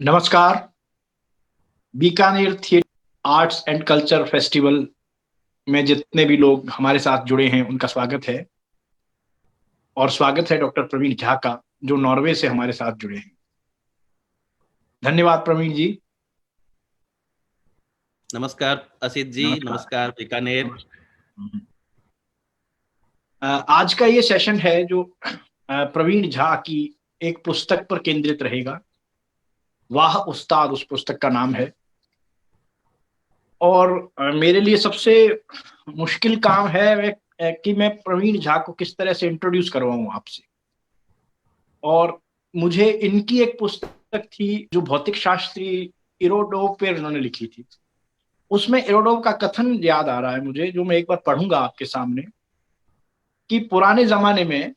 नमस्कार। Bikaner theatre arts and culture festival में जितने भी लोग हमारे साथ जुड़े हैं उनका स्वागत है। और स्वागत है डॉक्टर प्रवीण झा का, जो नॉर्वे से हमारे साथ जुड़े हैं। धन्यवाद प्रवीण जी। नमस्कार असित जी। नमस्कार। नमस्कार बीकानेर। नमस्कार। आज का ये सेशन है जो प्रवीण झा की एक पुस्तक पर केंद्रित रहेगा। वाह उस्ताद उस पुस्तक का नाम है। और मेरे लिए सबसे मुश्किल काम है कि मैं प्रवीण झा को किस तरह से इंट्रोड्यूस करवाऊं आपसे। और मुझे इनकी एक पुस्तक थी जो भौतिक शास्त्री इरोडोव पे उन्होंने लिखी थी। उसमें इरोडोव का कथन याद आ रहा है मुझे, जो मैं एक बार पढ़ूंगा आपके सामने। कि पुराने जमाने में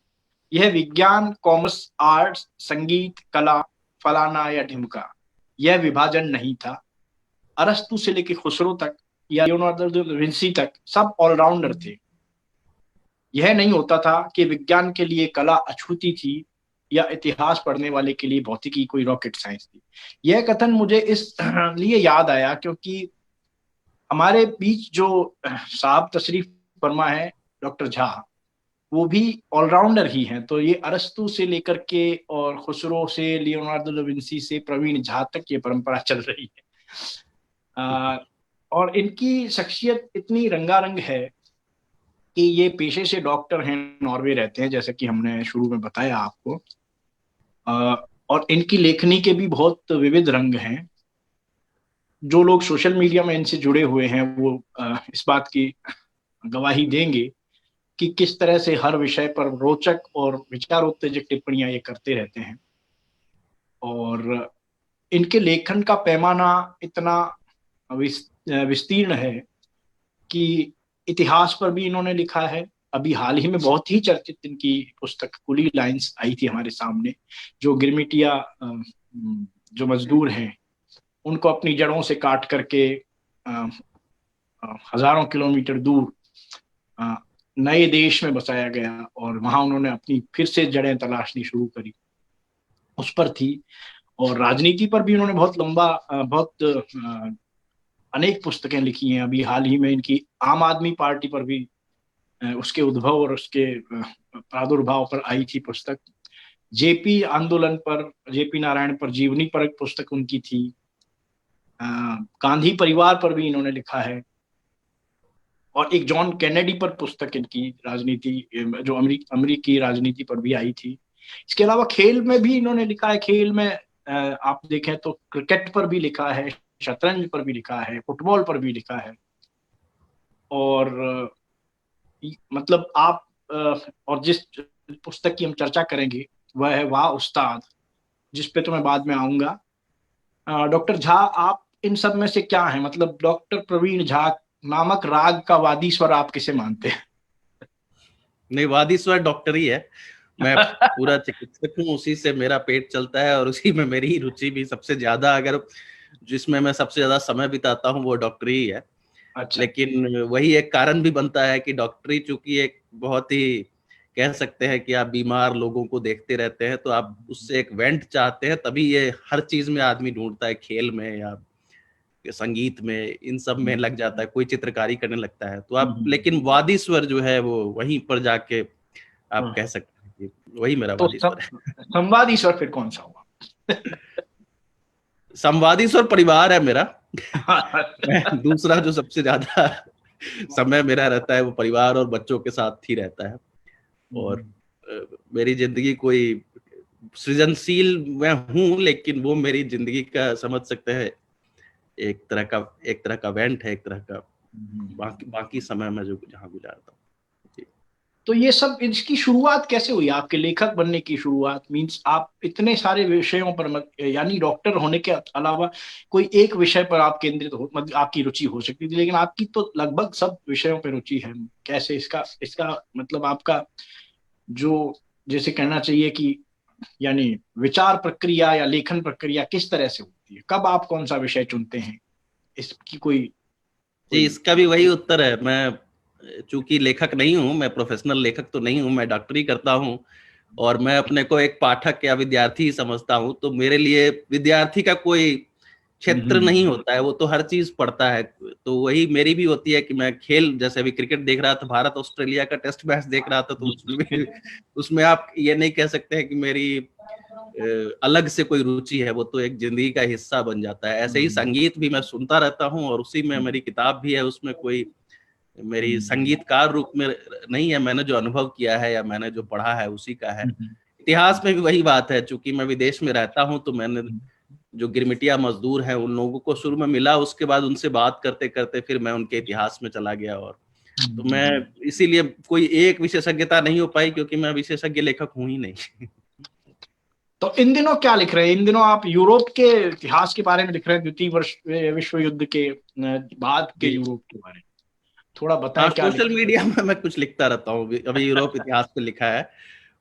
यह विज्ञान, कॉमर्स, आर्ट्स, संगीत, कला, फलाना या ढिमका, यह विभाजन नहीं था। अरस्तु से लेकर खुसरो तक या लियोनार्डो दा विंसी तक सब ऑलराउंडर थे। यह नहीं होता था कि विज्ञान के लिए कला अछूती थी या इतिहास पढ़ने वाले के लिए भौतिकी कोई रॉकेट साइंस थी। यह कथन मुझे इस लिए याद आया क्योंकि हमारे बीच जो साहब तशरीफ फरमा है, डॉक्टर झा, वो भी ऑलराउंडर ही हैं। तो ये अरस्तु से लेकर के और खुसरो से, लियोनार्डो दा विंसी से प्रवीण झा तक ये परंपरा चल रही है। और इनकी शख्सियत इतनी रंगारंग है कि ये पेशे से डॉक्टर हैं, नॉर्वे रहते हैं, जैसे कि हमने शुरू में बताया आपको। और इनकी लेखनी के भी बहुत विविध रंग हैं। जो लोग सोशल मीडिया में इनसे जुड़े हुए हैं वो इस बात की गवाही देंगे कि किस तरह से हर विषय पर रोचक और विचारोत्तेजक टिप्पणियां ये करते रहते हैं। और इनके लेखन का पैमाना इतना विस्तीर्ण है कि इतिहास पर भी इन्होंने लिखा है। अभी हाल ही में बहुत ही चर्चित इनकी पुस्तक कुली लाइंस आई थी हमारे सामने, जो गिरमिटिया जो मजदूर हैं उनको अपनी जड़ों से काट करके हजारों किलोमीटर दूर नए देश में बसाया गया और वहां उन्होंने अपनी फिर से जड़ें तलाशनी शुरू करी, उस पर थी। और राजनीति पर भी उन्होंने बहुत लंबा बहुत अनेक पुस्तकें लिखी हैं। अभी हाल ही में इनकी आम आदमी पार्टी पर भी उसके उद्भव और उसके प्रादुर्भाव पर आई थी पुस्तक। जेपी आंदोलन पर, जेपी नारायण पर जीवनी पर एक पुस्तक उनकी थी। गांधी परिवार पर भी इन्होंने लिखा है। और एक जॉन कैनेडी पर पुस्तक इनकी राजनीति, जो अमेरिकी राजनीति पर भी आई थी। इसके अलावा खेल में भी इन्होंने लिखा है। खेल में आप देखें तो क्रिकेट पर भी लिखा है, शतरंज पर भी लिखा है, फुटबॉल पर भी लिखा है। और मतलब आप और जिस पुस्तक की हम चर्चा करेंगे वह है वाह उस्ताद, जिस पे तो मैं बाद में आऊंगा। डॉक्टर झा, आप इन सब में से क्या है? मतलब डॉक्टर प्रवीण झा नामक राग का वादी स्वर आप किसे मानते हैं? नहीं, वादीश्वर डॉक्टर ही है। मैं पूरा चिकित्सक हूँ, उसी से मेरा पेट चलता है और उसी में मेरी रुचि भी सबसे ज्यादा, अगर जिसमें मैं सबसे ज्यादा समय बिताता हूँ वो डॉक्टरी ही है। अच्छा। लेकिन वही एक कारण भी बनता है कि डॉक्टरी चूंकि एक बहुत ही, कह सकते हैं कि आप बीमार लोगों को देखते रहते हैं तो आप उससे एक वेंट चाहते हैं, तभी ये हर चीज में आदमी ढूंढता है, खेल में या संगीत में, इन सब में लग जाता है, कोई चित्रकारी करने लगता है तो आप। लेकिन वादी स्वर जो है वो वहीं पर जाके आप कह सकते हैं कि वही मेरा तो वादी स्वर है। संवादी स्वर फिर कौन सा हुआ? संवादी स्वर परिवार है मेरा। मैं दूसरा जो सबसे ज्यादा समय मेरा रहता है वो परिवार और बच्चों के साथ ही रहता है। और मेरी जिंदगी कोई सृजनशील मैं हूँ, लेकिन वो मेरी जिंदगी का, समझ सकते हैं, एक तरह का वेंट है, एक तरह का बाकी बाकी समय में जो जहाँ गुजारता हूँ। तो ये सब, इसकी शुरुआत कैसे हुई? आपके लेखक बनने की शुरुआत मींस आप इतने सारे विषयों पर यानी डॉक्टर होने के अलावा कोई एक विषय पर आप केंद्रित हो, मतलब आपकी रुचि हो सकती थी, लेकिन आपकी तो लगभग सब विषयों पर रुचि है। कैसे इसका इसका मतलब आपका जो, जैसे कहना चाहिए कि यानी विचार प्रक्रिया या लेखन प्रक्रिया किस तरह से होती है? कब आप कौन सा विषय चुनते हैं? इसकी कोई जी, कोई इसका भी वही उत्तर है। मैं चूंकि लेखक नहीं हूँ, मैं प्रोफेशनल लेखक तो नहीं हूँ, मैं डॉक्टरी करता हूँ और मैं अपने को एक पाठक या विद्यार्थी ही समझता हूँ, तो मेरे लिए विद्यार्थी का कोई क्षेत्र नहीं होता है, वो तो हर चीज पढ़ता है। तो वही मेरी भी होती है कि मैं खेल, जैसे अभी क्रिकेट देख रहा था, भारत ऑस्ट्रेलिया का टेस्ट मैच देख रहा था, तो उसमें भी उसमें आप ये नहीं कह सकते हैं कि मेरी अलग से कोई रुचि है, वो तो एक जिंदगी का हिस्सा बन जाता है। ऐसे ही संगीत भी मैं सुनता रहता हूँ, और उसी में मेरी किताब भी है, उसमें कोई मेरी संगीतकार रूप में नहीं है, मैंने जो अनुभव किया है या मैंने जो पढ़ा है उसी का है। इतिहास में भी वही बात है, चूंकि मैं विदेश में रहता हूँ, तो मैंने जो गिरमिटिया मजदूर हैं उन लोगों को शुरू में मिला, उसके बाद उनसे बात करते करते फिर मैं उनके इतिहास में चला गया। और तो मैं इसीलिए कोई एक विशेषज्ञता नहीं हो पाई, क्योंकि मैं विशेषज्ञ लेखक हूं ही नहीं। तो इन दिनों क्या लिख रहे हैं? इन दिनों आप यूरोप के इतिहास के बारे में लिख रहे हैं, द्वितीय विश्व युद्ध के बाद के जी यूरोप के बारे में, थोड़ा बताएं हाँ, क्या लिख सोशल रहे मीडिया में मैं कुछ लिखता रहता हूँ। अभी यूरोप इतिहास पे लिखा है,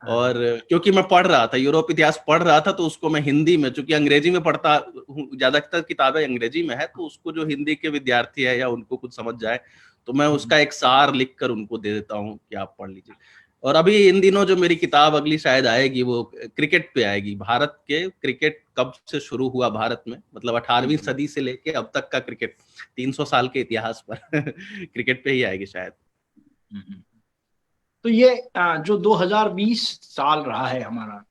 और क्योंकि मैं पढ़ रहा था, यूरोप इतिहास पढ़ रहा था, तो उसको मैं हिंदी में, चूंकि अंग्रेजी में पढ़ता हूँ, ज्यादातर किताबें अंग्रेजी में है, तो उसको जो हिंदी के विद्यार्थी है या उनको कुछ समझ जाए, तो मैं उसका एक सार लिख कर उनको दे देता हूँ कि आप पढ़ लीजिए। और अभी इन दिनों जो मेरी किताब अगली शायद आएगी, वो क्रिकेट पे आएगी। भारत के क्रिकेट कब से शुरू हुआ भारत में, मतलब 18वीं सदी से लेके अब तक का क्रिकेट, 300 साल के इतिहास पर क्रिकेट पे ही आएगी शायद। तो ये जो 2020 साल रहा है हमारा,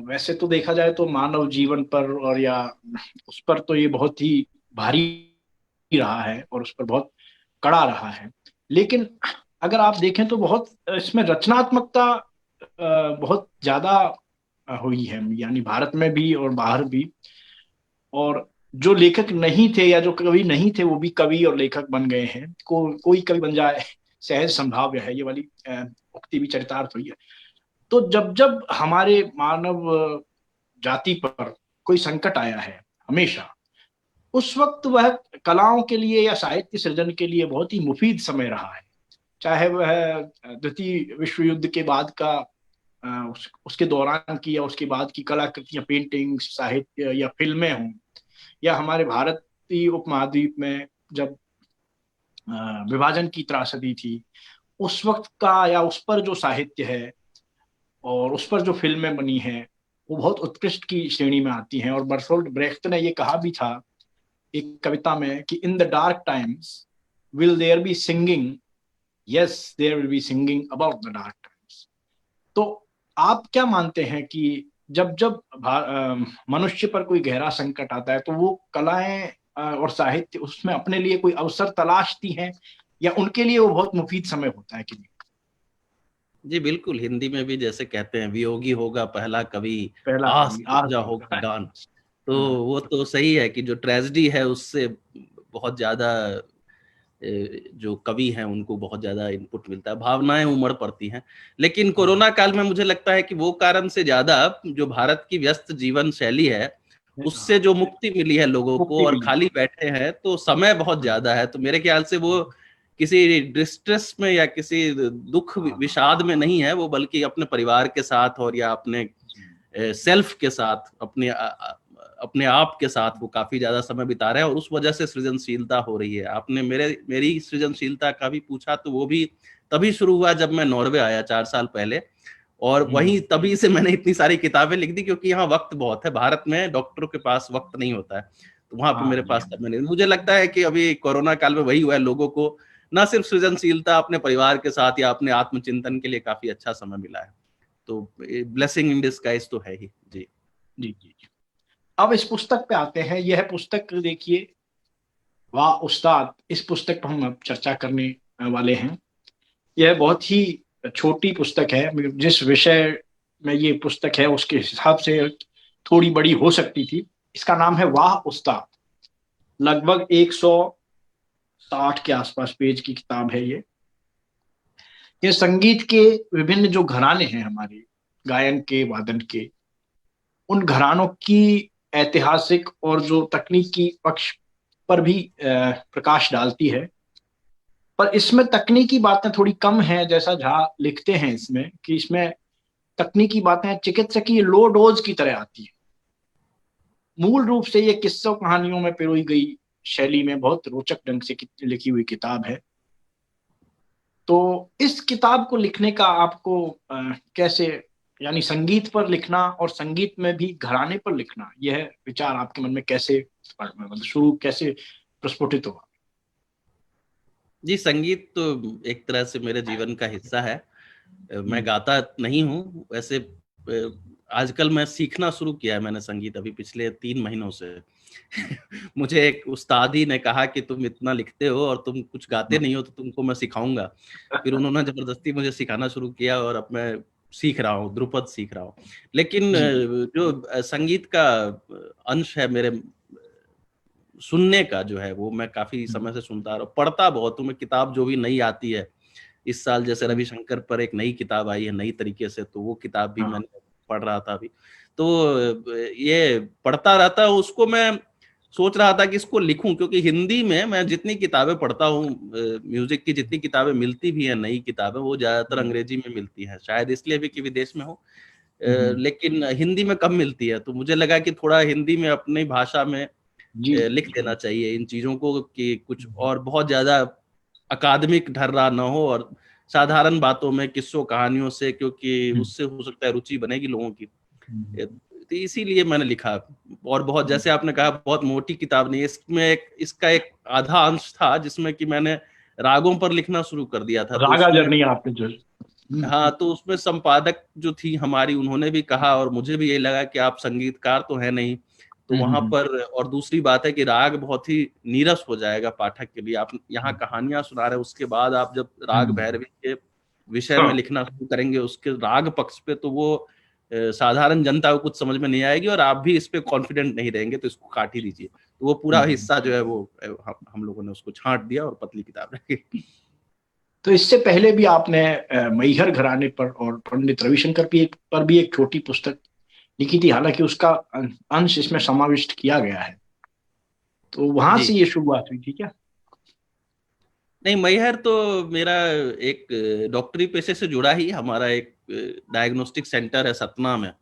वैसे तो देखा जाए तो मानव जीवन पर और या उस पर तो ये बहुत ही भारी रहा है और उस पर बहुत कड़ा रहा है। लेकिन अगर आप देखें तो बहुत इसमें रचनात्मकता बहुत ज्यादा हुई है, यानी भारत में भी और बाहर भी। और जो लेखक नहीं थे या जो कवि नहीं थे वो भी कवि और लेखक बन गए हैं। कोई कवि बन जाए सहज संभाव्य है, ये वाली उक्ति भी चरितार्थ हुई है। तो जब जब हमारे मानव जाति पर कोई संकट आया है हमेशा, उस वक्त वह कलाओं के लिए या साहित्य सृजन के लिए बहुत ही मुफीद समय रहा है। चाहे वह द्वितीय विश्व युद्ध के बाद का उसके दौरान की या उसके बाद की कलाकृतियां, पेंटिंग्स, साहित्य या फिल्में हों, या हमारे भारतीय उपमहाद्वीप में जब विभाजन की त्रासदी थी उस वक्त का, या उस पर जो साहित्य है और उस पर जो फिल्में बनी हैं, वो बहुत उत्कृष्ट की श्रेणी में आती हैं। और बर्टोल्ट ब्रेख्त ने ये कहा भी था एक कविता में कि in the dark times will there be singing, yes there will be singing about the dark times. तो आप क्या मानते हैं कि जब जब मनुष्य पर कोई गहरा संकट आता है तो वो कलाएं और साहित्य उसमें अपने लिए कोई अवसर तलाशती हैं, या उनके लिए वो बहुत मुफीद समय होता है कि नहीं? जी बिल्कुल, हिंदी में भी जैसे कहते हैं, वियोगी होगा पहला कवि, पहला आस कवि पूजा होगा गान। तो हाँ, वो तो सही है कि जो ट्रेजेडी है उससे बहुत ज्यादा जो कवि हैं उनको बहुत ज्यादा इनपुट मिलता है, भावनाएं उमड़ पड़ती हैं। लेकिन कोरोना काल में मुझे लगता है कि वो कारण से ज्यादा जो भारत की व्यस्त जीवन शैली है, उससे जो मुक्ति मिली है लोगों को, मुक्ति और मिली। खाली बैठे हैं तो समय बहुत ज्यादा है, तो मेरे ख्याल से वो किसी डिस्ट्रेस में या किसी दुख विषाद में नहीं है वो, बल्कि अपने परिवार के साथ और या अपने सेल्फ के साथ, अपने आप के साथ वो काफी ज्यादा समय बिता रहे हैं, और उस वजह से सृजनशीलता हो रही है। आपने मेरी सृजनशीलता का भी पूछा, तो वो भी तभी शुरू हुआ जब मैं नॉर्वे आया 4 साल पहले, और वहीं तभी से मैंने इतनी सारी किताबें लिख दी, क्योंकि यहाँ वक्त बहुत है, भारत में डॉक्टरों के पास वक्त नहीं होता है, तो वहां पे मेरे पास समय नहीं। मुझे लगता है कि अभी कोरोना काल में वही हुआ है, लोगों को न सिर्फ सृजनशीलता, अपने परिवार के साथ या अपने आत्मचिंतन के लिए काफी अच्छा समय मिला है। तो ब्लेसिंग इन डिस्गाइज तो है ही। जी जी जी। अब इस पुस्तक पे आते हैं। यह पुस्तक देखिए, वाह उस्ताद, इस पुस्तक पर हम अब चर्चा करने वाले हैं। यह बहुत ही छोटी पुस्तक है, जिस विषय में ये पुस्तक है उसके हिसाब से थोड़ी बड़ी हो सकती थी। इसका नाम है वाह उस्ताद। लगभग 160 के आसपास पेज की किताब है ये संगीत के विभिन्न जो घराने हैं हमारे, गायन के, वादन के, उन घरानों की ऐतिहासिक और जो तकनीकी पक्ष पर भी प्रकाश डालती है। पर इसमें तकनीकी बातें थोड़ी कम हैं, जैसा झा लिखते हैं इसमें कि इसमें तकनीकी बातें चिकित्सकीय लो डोज की तरह आती है। मूल रूप से ये किस्सों कहानियों में पिरोई गई शैली में बहुत रोचक ढंग से लिखी हुई किताब है। तो इस किताब को लिखने का आपको कैसे, यानी संगीत पर लिखना और संगीत में भी घराने पर लिखना, यह विचार आपके मन में कैसे मतलब शुरू कैसे प्रस्फुटित हुआ? जी, संगीत तो एक तरह से मेरे जीवन का हिस्सा है। मैं गाता नहीं हूँ वैसे। आजकल मैं सीखना शुरू किया है मैंने संगीत अभी पिछले 3 महीनों से। मुझे एक उस्ताद ही ने कहा कि तुम इतना लिखते हो और तुम कुछ गाते नहीं हो, तो तुमको मैं सिखाऊंगा। फिर उन्होंने जबरदस्ती मुझे सिखाना शुरू किया और अब मैं सीख रहा हूँ, ध्रुपद सीख रहा हूँ। लेकिन जी। जो संगीत का अंश है मेरे सुनने का, जो है वो मैं काफी समय से सुनता आ रहा हूँ। पढ़ता बहुत हूँ मैं, किताब जो भी नई आती है। इस साल जैसे रविशंकर पर एक नई किताब आई है नई तरीके से, तो वो किताब भी हाँ। मैंने पढ़ रहा था अभी। तो ये पढ़ता रहता हूँ, उसको मैं सोच रहा था कि इसको लिखूं, क्योंकि हिंदी में मैं जितनी किताबें पढ़ता हूँ, म्यूजिक की जितनी किताबें मिलती भी हैं, नई किताबें, वो ज्यादातर अंग्रेजी में मिलती हैं, शायद इसलिए भी कि विदेश में हो। लेकिन हिंदी में कम मिलती है, तो मुझे लगा कि थोड़ा हिंदी में अपनी भाषा में जी। लिख देना चाहिए इन चीजों को, कि कुछ और बहुत ज्यादा अकादमिक ढर रहा ना हो, और साधारण बातों में, किस्सों कहानियों से, क्योंकि उससे हो सकता है रुचि बनेगी लोगों की। तो इसीलिए मैंने लिखा। और बहुत, जैसे आपने कहा, बहुत मोटी किताब नहीं है। इसमें इसका एक आधा अंश था जिसमें कि मैंने रागों पर लिखना शुरू कर दिया था, तो रागा उसमें, जर्नी आपने जो। हाँ, तो उसमें संपादक जो थी हमारी, उन्होंने भी कहा, और मुझे भी यही लगा कि आप संगीतकार तो है नहीं, तो वहां पर, और दूसरी बात है कि राग बहुत ही नीरस हो जाएगा पाठक के लिए। आप यहाँ कहानियां सुना रहे हैं, उसके बाद आप जब राग भैरवी के विषय में हाँ। लिखना शुरू करेंगे, उसके राग पक्ष पे, तो वो साधारण जनता को कुछ समझ में नहीं आएगी, और आप भी इस पे कॉन्फिडेंट नहीं रहेंगे, तो इसको काट ही दीजिए। तो वो पूरा हिस्सा जो है वो हम लोगों ने उसको छांट दिया और पतली किताब रखी। तो इससे पहले भी आपने मैहर घराने पर और पंडित रविशंकर पर भी एक छोटी पुस्तक लिखी थी, हालांकि उसका अंश इसमें समाविष्ट किया गया है, तो वहां जी, से ये शुरुआत हुई थी क्या? नहीं, मैहर तो मेरा एक डॉक्टरी पेशे से जुड़ा ही हमारा एक डायग्नोस्टिक सेंटर है सतना में।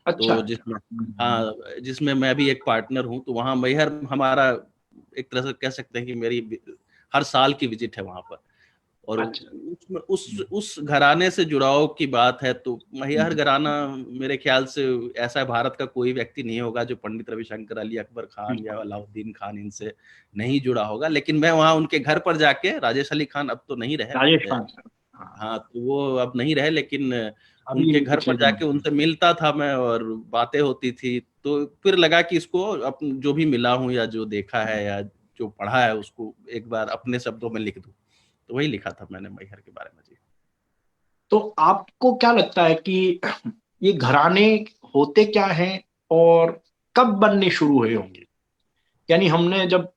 अच्छा। तो जिसमें, हाँ, जिसमें मैं भी एक पार्टनर हूँ, तो वहाँ मैहर हमारा एक तरह से कह सकते हैं कि मेरी हर साल की विजिट है वहाँ पर। और अच्छा। उसमें उस घराने से जुड़ाव की बात है, तो मैहर घराना मेरे ख्याल से ऐसा भारत का कोई व्यक्ति नहीं होगा जो पंडित रविशंकर, अली अकबर खान या अलाउद्दीन खान इनसे नहीं जुड़ा होगा। लेकिन मैं वहाँ उनके घर पर जाके, राजेश अली खान अब तो नहीं राजेश रहे, खान सर। हाँ। हाँ, तो वो अब नहीं रहे, लेकिन अभी उनके घर पिछले पर दिनों। जाके उनसे मिलता था मैं, और बातें होती थी। तो फिर लगा कि इसको जो भी मिला हूँ या जो देखा है या जो पढ़ा है, उसको एक बार अपने शब्दों में लिख दूं। तो वही लिखा था मैंने मैहर के बारे में। जी, तो आपको क्या लगता है कि ये घराने होते क्या हैं और कब बनने शुरू हुए होंगे? यानी हमने जब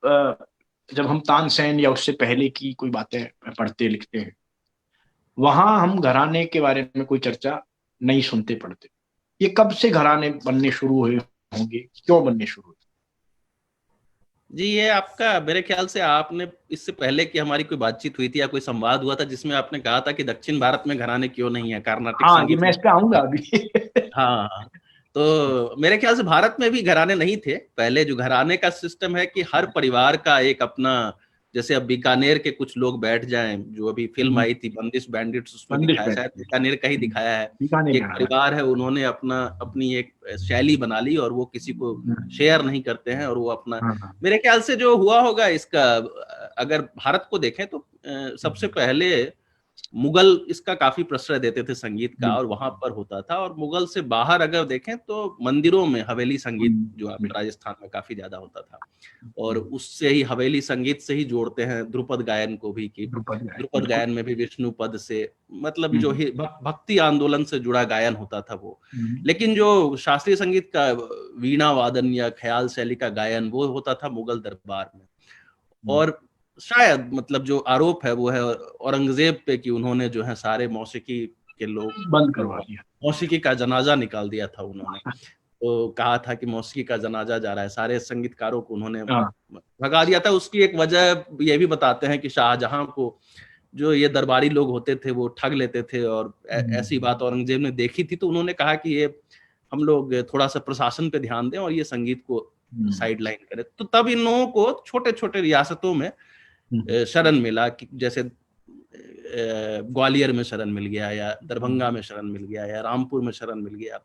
हम तानसेन या उससे पहले की कोई बातें पढ़ते लिखते हैं, वहां हम घराने के बारे में कोई चर्चा नहीं सुनते पढ़ते। ये कब से घराने बनने शुरू हुए होंगे, क्यों बनने शुरू हुए? जी, ये आपका, मेरे ख्याल से आपने इससे पहले कि हमारी कोई बातचीत हुई थी या कोई संवाद हुआ था, जिसमें आपने कहा था कि दक्षिण भारत में घराने क्यों नहीं है, कर्नाटिक हाँ, ये संगीत मैं में। इस पे आऊंगा अभी। हाँ, हाँ। तो मेरे ख्याल से भारत में भी घराने नहीं थे पहले। जो घराने का सिस्टम है कि हर परिवार का एक अपना, जैसे अब बीकानेर के कुछ लोग बैठ जाएं, जो अभी फिल्म आई थी बंदिश बैंडिट्स, उसमें बंदिश दिखाया, शायद बैठती बीकानेर का ही है। दिखाया है बीकानेर कि एक घराना। परिवार है, उन्होंने अपनी एक शैली बना ली, और वो किसी को शेयर नहीं करते हैं, और वो अपना, हाँ, हाँ। मेरे ख्याल से जो हुआ होगा इसका, अगर भारत को देखें तो सबसे पहले मुगल इसका काफी प्रश्रय देते थे संगीत का, और वहां पर होता था। और मुगल से बाहर अगर देखें तो मंदिरों में हवेली संगीत, जो आपके राजस्थान में काफी ज्यादा होता था, और उससे ही हवेली संगीत से ही जोड़ते हैं ध्रुपद गायन को भी, कि द्रुपद गायन, ध्रुपद बिल्कुल। गायन में भी विष्णु पद से, मतलब जो ही भक्ति आंदोलन से जुड़ा गायन होता था वो। लेकिन जो शास्त्रीय संगीत का वीणा वादन या ख्याल शैली का गायन, वो होता था मुगल दरबार में। और शायद, मतलब जो आरोप है वो है औरंगजेब पे, कि उन्होंने जो है सारे मौसीकी के लोग, बंद करवा दिया। मौसीकी का जनाजा निकाल दिया था उन्होंने। तो कहा था कि मौसीकी का जनाजा जा रहा है, सारे संगीतकारों को उन्होंने हाँ। भगा दिया था। उसकी एक वजह ये भी बताते हैं कि शाहजहां को जो ये दरबारी लोग होते थे वो ठग लेते थे, और ऐसी बात औरंगजेब ने देखी थी, तो उन्होंने कहा कि ये हम लोग थोड़ा सा प्रशासन पे ध्यान दें और ये संगीत को साइड लाइन करें। तो तब इन लोगों को छोटे छोटे रियासतों में शरण मिला, कि जैसे ग्वालियर में शरण मिल गया, या दरभंगा में शरण मिल गया, या रामपुर में शरण मिल गया,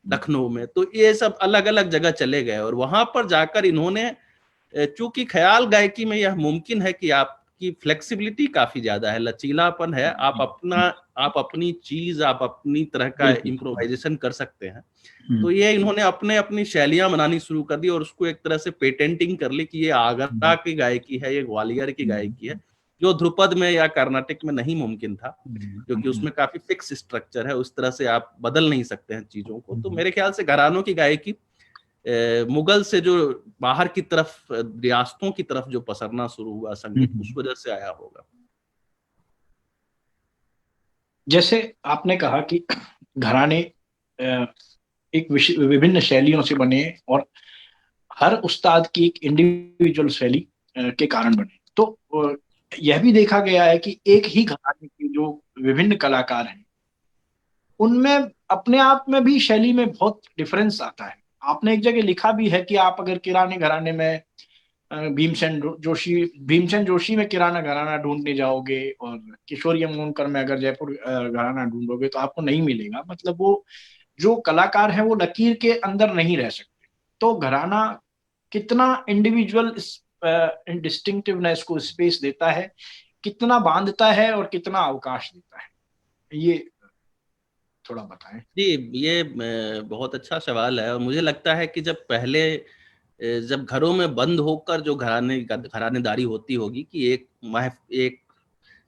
लखनऊ में। तो ये सब अलग अलग जगह चले गए और वहां पर जाकर इन्होंने, चूंकि ख्याल गायकी में यह मुमकिन है कि आपकी फ्लेक्सिबिलिटी काफी ज्यादा है, लचीलापन है, आप अपनी चीज, आप अपनी तरह का इम्प्रोवाइजेशन कर सकते हैं। तो ये इन्होंने अपने अपनी शैलियां बनानी शुरू कर दी और उसको एक तरह से पेटेंटिंग कर ली कि ये आगरा की गायकी है, ये ग्वालियर की गायकी है, जो ध्रुपद में या कर्नाटक में नहीं मुमकिन था, क्योंकि उसमें काफी फिक्स स्ट्रक्चर है, उस तरह से आप बदल नहीं सकते हैं चीजों को। तो मेरे ख्याल से घरानों की गायकी मुगल से जो बाहर की तरफ, रियासतों की तरफ जो पसरना शुरू हुआ संगीत, उस वजह से आया होगा। जैसे आपने कहा कि घराने एक विभिन्न शैलियों से बने और हर उस्ताद की एक इंडिविजुअल शैली के कारण बने, तो यह भी देखा गया है कि एक ही घराने के जो विभिन्न कलाकार हैं उनमें अपने आप में भी शैली में बहुत डिफरेंस आता है। आपने एक जगह लिखा भी है कि आप अगर किराने घराने में भीमसेन जोशी में किराना घराना ढूंढने जाओगे और किशोरी अमोनकर में अगर जयपुर घराना ढूंढोगे तो आपको नहीं मिलेगा। मतलब वो जो कलाकार है वो लकीर के अंदर नहीं रह सकते। तो घराना कितना इंडिविजुअल डिस्टिंक्टिवनेस को स्पेस देता है, कितना बांधता है और कितना अवकाश देता है, ये थोड़ा बताएं। जी, ये बहुत अच्छा सवाल है। और मुझे लगता है कि जब घरों में बंद होकर जो घरानेदारी होती होगी कि एक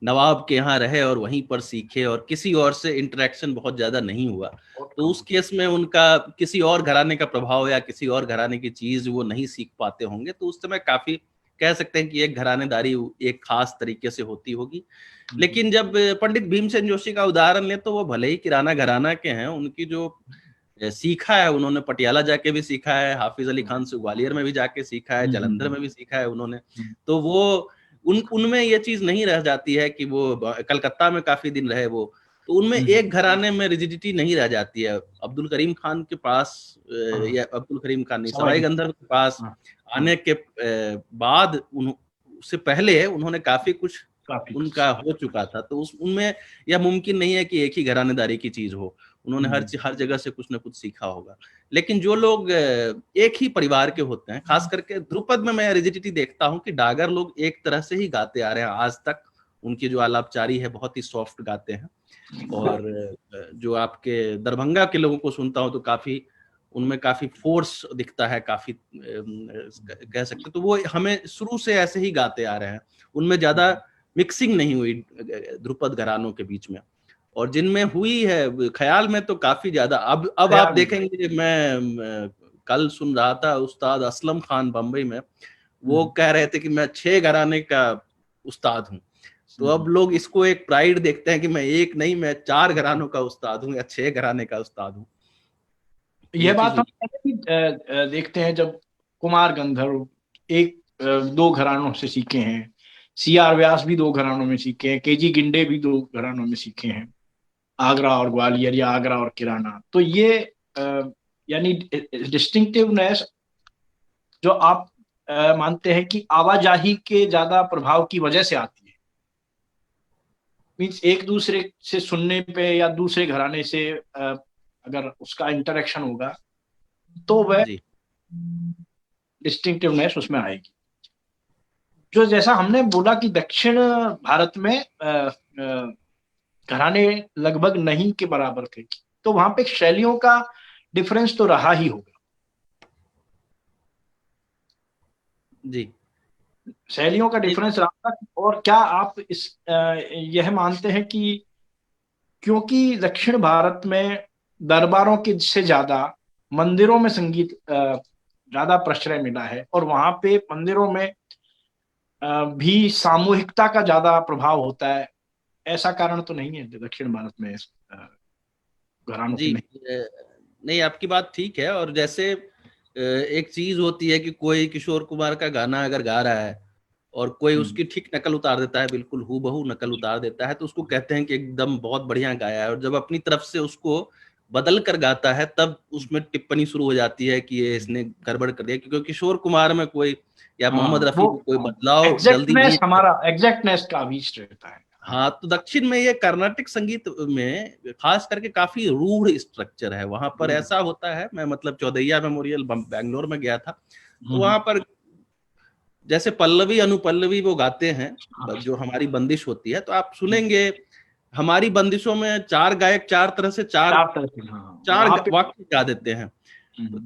नवाब के यहाँ रहे और वहीं पर सीखे और किसी और से इंटरेक्शन बहुत ज्यादा नहीं हुआ, तो उस केस में उनका किसी और घराने का प्रभाव या किसी और घराने की चीज वो नहीं सीख पाते होंगे। तो उस समय काफी कह सकते हैं कि एक घरानेदारी एक खास तरीके से होती होगी। लेकिन जब पंडित भीमसेन जोशी का उदाहरण ले, तो वो भले ही किराना घराना के हैं, उनकी जो सीखा है उन्होंने पटियाला जाके भी सीखा है, हाफिज अली खान से ग्वालियर में भी जाके सीखा है, जालंधर में भी सीखा है उन्होंने। तो वो उनमें ये चीज नहीं रह जाती है कि वो कलकत्ता में काफी दिन रहे वो, तो उनमें एक घराने में रिजिडिटी नहीं रह जाती है। अब्दुल करीम खान के पास या अब्दुल करीम खान नहीं, सवाई गंधर्व के पास आने के बाद उससे पहले उन्होंने काफी कुछ उनका हो चुका था। तो उनमें यह मुमकिन नहीं है कि एक ही घरानेदारी की चीज हो, उन्होंने हर जगह से कुछ ना कुछ सीखा होगा। लेकिन जो लोग एक ही परिवार के होते हैं, खास करके ध्रुपद में मैं रिजिडिटी देखता हूँ कि डागर लोग एक तरह से ही गाते आ रहे हैं आज तक। उनकी जो आलापचारी है बहुत ही सॉफ्ट गाते हैं। और जो आपके दरभंगा के लोगों को सुनता हूँ तो काफी उनमें काफी फोर्स दिखता है, काफी कह सकते। तो वो हमें शुरू से ऐसे ही गाते आ रहे हैं, उनमें ज्यादा मिक्सिंग नहीं हुई ध्रुपद घरानों के बीच में। और जिनमें हुई है ख्याल में तो काफी ज्यादा। अब आप देखेंगे, मैं कल सुन रहा था उस्ताद असलम खान बम्बई में, वो कह रहे थे कि मैं 6 घराने का उस्ताद हूँ। तो अब लोग इसको एक प्राइड देखते हैं कि मैं एक नहीं, मैं 4 घरानों का उस्ताद हूँ या 6 घराने का उस्ताद हूँ। यह बात हम भी देखते हैं जब कुमार गंधर्व 1-2 घरानों से सीखे हैं, CR व्यास भी 2 घरानों में सीखे हैं, KG गिंडे भी 2 घरानों में सीखे हैं, आगरा और ग्वालियर या आगरा और किराना। तो ये यानी डिस्टिंक्टिवनेस जो आप मानते हैं कि आवाजाही के ज्यादा प्रभाव की वजह से आती है, मीन्स एक दूसरे से सुनने पे या दूसरे घराने से अगर उसका इंटरेक्शन होगा तो वह डिस्टिंक्टिवनेस उसमें आएगी। जो जैसा हमने बोला कि दक्षिण भारत में घराने लगभग नहीं के बराबर थे, तो वहां पे शैलियों का डिफरेंस तो रहा ही होगा। जी, शैलियों का डिफरेंस रहा। और क्या आप यह मानते हैं कि क्योंकि दक्षिण भारत में दरबारों के से ज्यादा मंदिरों में संगीत ज्यादा प्रश्रय मिला है और वहां पे मंदिरों में भी सामूहिकता का ज्यादा प्रभाव होता है, ऐसा कारण तो नहीं है दक्षिण भारत में घरानों जी नहीं, आपकी बात ठीक है। और जैसे एक चीज होती है कि कोई किशोर कुमार का गाना अगर गा रहा है और कोई उसकी ठीक नकल उतार देता है, बिल्कुल हूबहू नकल उतार देता है, तो उसको कहते हैं कि एकदम बहुत बढ़िया गाया है। और जब अपनी तरफ से उसको बदल कर गाता है तब उसमें टिप्पणी शुरू हो जाती है कि ये इसने गड़बड़ कर दिया, क्योंकि किशोर कुमार में कोई या मोहम्मद रफी को कोई बदलाव जल्दी नहीं, हमारा एग्जैक्टनेस का अभीष्ट रहता है। हाँ, तो दक्षिण में ये कर्नाटिक संगीत में खास करके काफी रूढ़ स्ट्रक्चर है। वहां पर ऐसा होता है, मैं मतलब चौदैया मेमोरियल बैंगलोर में गया था, तो वहां पर जैसे पल्लवी अनुपल्लवी वो गाते हैं, जो हमारी बंदिश होती है, तो आप सुनेंगे हमारी बंदिशों में चार गायक चार तरह से चार चार तरह से, हाँ चार वहां पे। वाक्य गा देते हैं।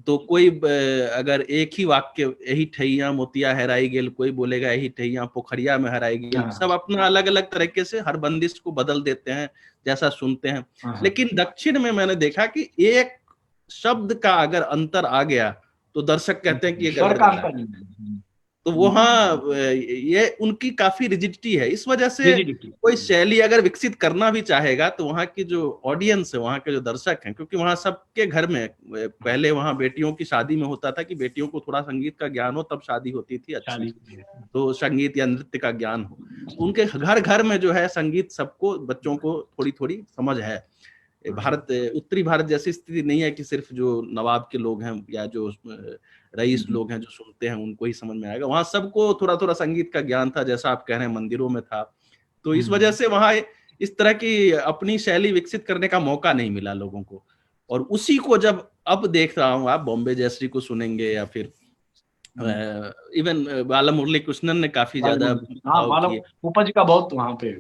तो कोई अगर एक ही वाक्य, यही ठैया मोतिया हेराई गेल, कोई बोलेगा यही ठैया पोखरिया में हेराई गेल, सब अपना अलग अलग तरीके से हर बंदिश को बदल देते हैं जैसा सुनते हैं। लेकिन दक्षिण में मैंने देखा कि एक शब्द का अगर अंतर आ गया तो दर्शक कहते हैं कि ये स्वर गड़बड़ का गा रहा है। अंतर नहीं। तो वहाँ ये उनकी काफी रिजिडिटी है। इस वजह से रिजिडिटी। कोई शैली अगर विकसित करना भी चाहेगा तो वहाँ की जो ऑडियंस है, वहाँ के जो दर्शक हैं, क्योंकि वहाँ सबके घर में पहले वहाँ बेटियों की शादी में होता था कि बेटियों को थोड़ा संगीत का ज्ञान हो तब शादी होती थी अच्छी, तो संगीत या नृत्य का ज्ञान हो। उनके घर घर में जो है संगीत, सबको बच्चों को थोड़ी थोड़ी समझ है। भारत, उत्तरी भारत जैसी स्थिति नहीं है कि सिर्फ जो नवाब के लोग हैं या जो रईस लोग हैं जो सुनते हैं उनको ही समझ में आएगा। वहां सबको थोड़ा थोड़ा संगीत का ज्ञान था, जैसा आप कह रहे हैं मंदिरों में था। तो इस वजह से वहां इस तरह की अपनी शैली विकसित करने का मौका नहीं मिला लोगों को। और उसी को जब अब देख रहा हूँ, आप बॉम्बे जयश्री को सुनेंगे या फिर इवन बाला मुरली कृष्णन ने काफी ज्यादा हाँ बदलाव मालूम, किए। उपज का बहुत वहां पे।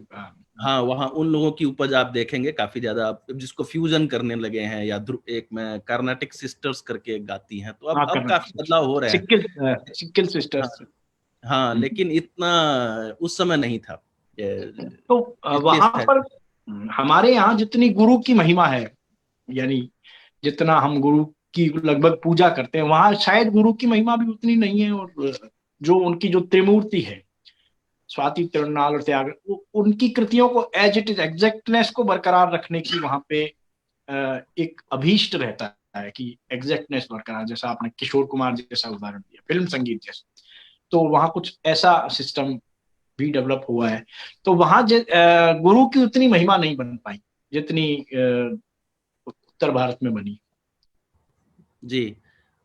हाँ, वहाँ उन लोगों की उपज आप देखेंगे काफी ज्यादा, आप जिसको फ्यूजन करने लगे हैं, या एक में कर्नाटिक सिस्टर्स करके एक गाती हैं, तो हाँ अब काफी कर्नाटक, बदलाव हो रहे हैं। सिक्किल हाँ, सिस्टर्स। हाँ, लेकिन इतना उस समय नहीं था तो इसके वहां स्टाइल पर में। हमारे यहाँ जितनी गुरु की महिमा है, यानी जितना हम गुरु की लगभग पूजा करते हैं, वहां शायद गुरु की महिमा भी उतनी नहीं है। और जो उनकी जो त्रिमूर्ति है, स्वाति, तिरुनाल और त्याग, उनकी कृतियों को एज इट इज एग्जैक्टनेस को बरकरार रखने की वहां पे एक अभीष्ट रहता है कि एग्जैक्टनेस बरकरार, जैसा आपने किशोर कुमार जैसा उदाहरण दिया, फिल्म संगीत जैसा। तो वहां कुछ ऐसा सिस्टम भी डेवलप हुआ है। तो वहां गुरु की उतनी महिमा नहीं बन पाई जितनी उत्तर भारत में बनी। जी,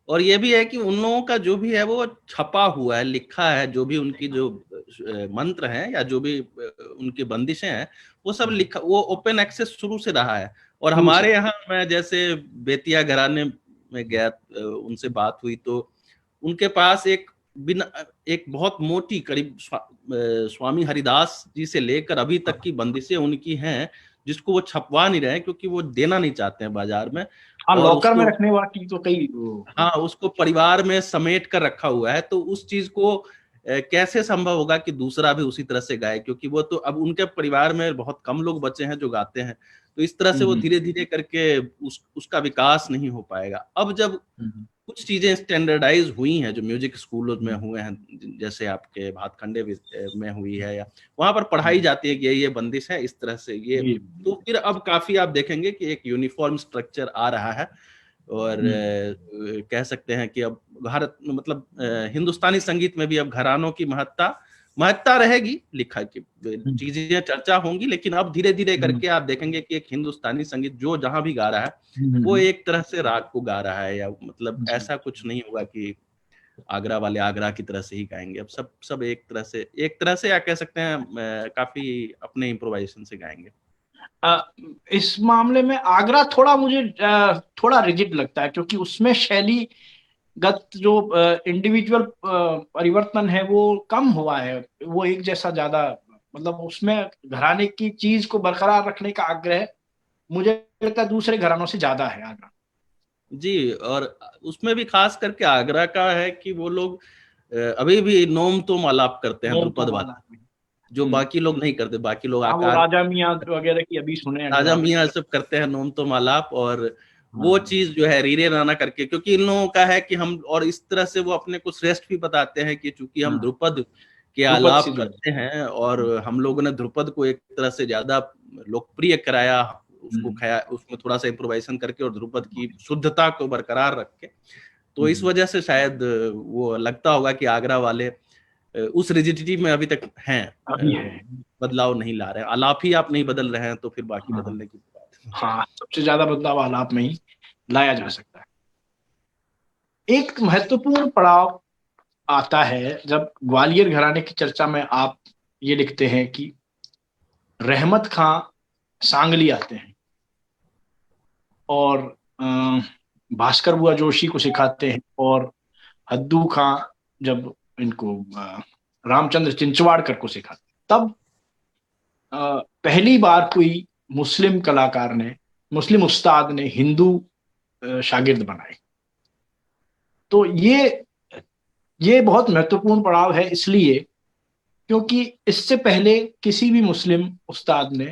और ये भी है कि उन लोगों का जो भी है वो छपा हुआ है, लिखा है, जो भी उनकी जो मंत्र हैं या जो भी उनकी बंदिशें हैं, वो सब लिखा, वो ओपन एक्सेस शुरू से रहा है। और शुरू से। हमारे यहाँ मैं जैसे बेतिया घराने में गया, उनसे बात हुई तो उनके पास एक बहुत मोटी, करीब स्वामी हरिदास जी से लेकर अभी तक की बंदिशें उनकी हैं, जिसको वो छपवा नहीं रहे हैं क्योंकि वो देना नहीं चाहते हैं बाजार में। हाँ और लॉकर में उसको, रखने वाली तो कई हाँ, उसको परिवार में समेट कर रखा हुआ है। तो उस चीज को कैसे संभव होगा कि दूसरा भी उसी तरह से गाए, क्योंकि वो तो अब उनके परिवार में बहुत कम लोग बचे हैं जो गाते हैं। तो इस तरह से वो धीरे धीरे करके उसका विकास नहीं हो पाएगा। अब जब कुछ चीजें स्टैंडर्डाइज हुई हैं, जो म्यूजिक स्कूलों में हुए हैं, जैसे आपके भातखंडे में हुई है, या वहां पर पढ़ाई जाती है कि ये बंदिश है इस तरह से ये, तो फिर अब काफी आप देखेंगे कि एक यूनिफॉर्म स्ट्रक्चर आ रहा है। और कह सकते हैं कि अब भारत में, मतलब हिंदुस्तानी संगीत में भी अब घरानों की महत्ता रहेगी, लिखा की चीजें चर्चा होंगी, लेकिन अब धीरे धीरे करके आप देखेंगे कि एक हिंदुस्तानी संगीत जो जहां भी गा रहा है वो एक तरह से राग को गा रहा है, या मतलब ऐसा कुछ नहीं होगा कि आगरा वाले आगरा की तरह से ही गाएंगे। अब सब एक तरह से या कह सकते हैं काफी अपने इम्प्रोवाइजेशन से गाएंगे। इस मामले में आगरा थोड़ा मुझे थोड़ा रिजिड लगता है, क्योंकि उसमें शैलीगत जो इंडिविजुअल परिवर्तन है वो कम हुआ है। वो एक जैसा ज्यादा, मतलब उसमें घराने की चीज को बरकरार रखने का आग्रह मुझे लगता है दूसरे घरानों से ज्यादा है आगरा। जी, और उसमें भी खास करके आगरा का है कि वो लोग अभी भी नोम तोम आलाप करते हैं, नोम तो ध्रुपद माला। वाला, जो बाकी लोग नहीं करते। बाकी लोग हाँ वो आकार, राजा मियाँ वगैरह की अभी सुने अगर राजा आपने। मियाँ सब करते हैं नोम तोम आलाप, और वो हाँ चीज जो है रीरे राना करके, क्योंकि इन लोगों का है कि हम, और इस तरह से वो अपने को श्रेष्ठ भी बताते हैं कि चूंकि हम हाँ ध्रुपद के ध्रुपद से आलाप जुड़े। करते हैं, और हम लोगों ने ध्रुपद को एक तरह से ज्यादा लोकप्रिय कराया, उसको खाया, उसमें थोड़ा सा इम्प्रोवाइजेशन करके और ध्रुपद की शुद्धता को बरकरार रख के। तो इस वजह से शायद वो लगता होगा कि आगरा वाले उस रिजिडिटी में अभी तक हैं, अभी है। बदलाव नहीं ला रहे हैं। आलाप ही आप नहीं बदल रहे हैं तो फिर बाकी हाँ बदलने की बात है। हाँ, सबसे ज्यादा बदलाव आलाप में ही लाया जा सकता है। एक महत्वपूर्ण पड़ाव आता है जब ग्वालियर घराने की चर्चा में आप ये लिखते हैं कि रहमत खां सांगली आते हैं और भास्कर बुआ जोशी को सिखाते हैं, और हद्दू खां जब इनको रामचंद्र चिंचवाड़कर को सिखाते हैं, तब पहली बार कोई मुस्लिम कलाकार ने, मुस्लिम उस्ताद ने हिंदू शागिर्द बनाए। तो ये बहुत महत्वपूर्ण पड़ाव है, इसलिए क्योंकि इससे पहले किसी भी मुस्लिम उस्ताद ने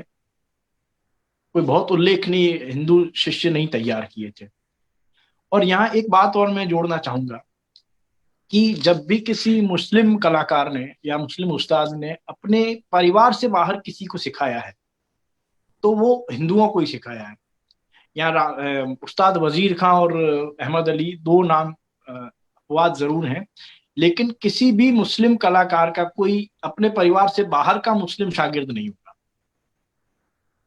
कोई बहुत उल्लेखनीय हिंदू शिष्य नहीं तैयार किए थे। और यहाँ एक बात और मैं जोड़ना चाहूंगा कि जब भी किसी मुस्लिम कलाकार ने या मुस्लिम उस्ताद ने अपने परिवार से बाहर किसी को सिखाया है, तो वो हिंदुओं को ही सिखाया है। यहाँ उस्ताद वजीर खां और अहमद अली दो नाम अपवाद जरूर हैं, लेकिन किसी भी मुस्लिम कलाकार का कोई अपने परिवार से बाहर का मुस्लिम शागिर्द नहीं होगा।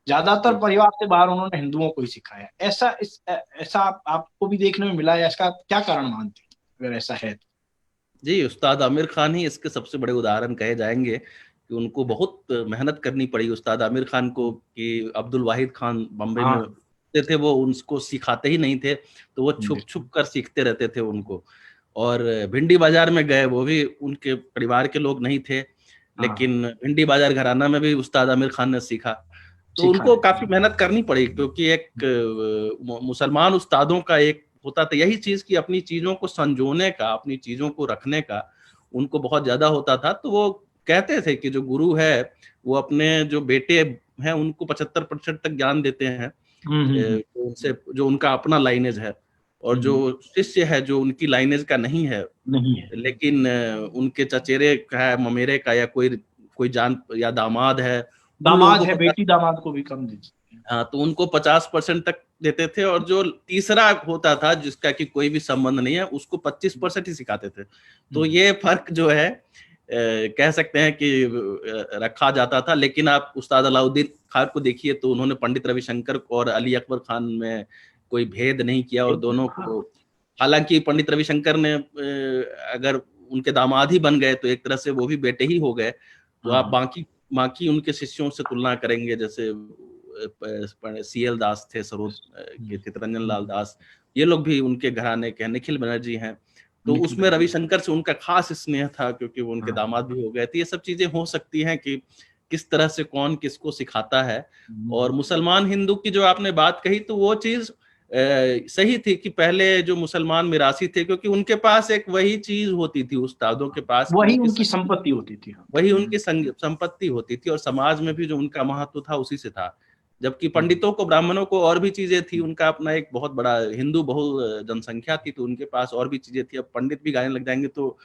ज्यादातर परिवार से बाहर उन्होंने हिंदुओं को ही सिखाया। ऐसा आपको भी देखने में मिला है? इसका क्या कारण मानते हैं, अगर ऐसा है तो? जी, उस्ताद आमिर खान ही इसके सबसे बड़े उदाहरण कहे जाएंगे कि उनको बहुत मेहनत करनी पड़ी उस्ताद आमिर खान को, कि अब्दुल वाहिद खान बम्बई में थे, वो उनको सिखाते ही नहीं थे, तो वो छुप छुप कर सीखते रहते थे उनको। और भिंडी बाजार में गए, वो भी उनके परिवार के लोग नहीं थे, लेकिन भिंडी बाजार घराना में भी उस्ताद आमिर खान ने सीखा। तो उनको काफी मेहनत करनी पड़ी, क्योंकि एक मुसलमान उस्तादों का एक होता था यही चीज कि अपनी चीजों को संजोने का, अपनी चीजों को रखने का उनको बहुत ज्यादा होता था। तो वो कहते थे कि जो गुरु है वो अपने जो बेटे हैं उनको 75% तक ज्ञान देते हैं, उनसे जो उनका अपना लाइनेज है, और जो शिष्य है जो उनकी लाइनेज का नहीं है लेकिन उनके चचेरे का है, ममेरे का, या कोई जान या दामाद है, बेटी दामाद को भी कम दीजिए। हाँ, तो उनको 50% तक देते थे, और जो तीसरा होता था जिसका कि कोई भी संबंध नहीं है उसको 25% ही सिखाते थे। तो ये फर्क जो है कह सकते हैं कि रखा जाता था। लेकिन आप उस्ताद अलाउद्दीन खान को देखिए तो उन्होंने पंडित रविशंकर और अली अकबर खान में कोई भेद नहीं किया, और दोनों को, हालांकि पंडित रविशंकर ने अगर उनके दामाद ही बन गए तो एक तरह से वो भी बेटे ही हो गए। तो आप बाकी उनके शिष्यों से तुलना करेंगे, जैसे सीएल दास थे, सरोज के चितरंजन लाल दास, ये लोग भी उनके घराने के, निखिल बनर्जी हैं, तो उसमें रविशंकर से उनका खास स्नेह था क्योंकि वो उनके दामाद भी हो गए थे। ये सब चीजें हो सकती हैं कि किस तरह से कौन किसको सिखाता है। और मुसलमान हिंदू की जो आपने बात कही, तो वो चीज सही थी कि पहले जो मुसलमान मिरासी थे, क्योंकि उनके पास एक वही चीज होती थी, उस्तादों के पास वही उनकी संपत्ति होती थी, वही उनकी संपत्ति होती थी, और समाज में भी जो उनका महत्व था उसी से था। जबकि पंडितों को, ब्राह्मणों को और भी चीजें थी, उनका अपना एक बहुत बड़ा हिंदू बहुल जनसंख्या थी, तो उनके पास और भी चीजें थी। अब पंडित भी गाने लग जाएंगे तो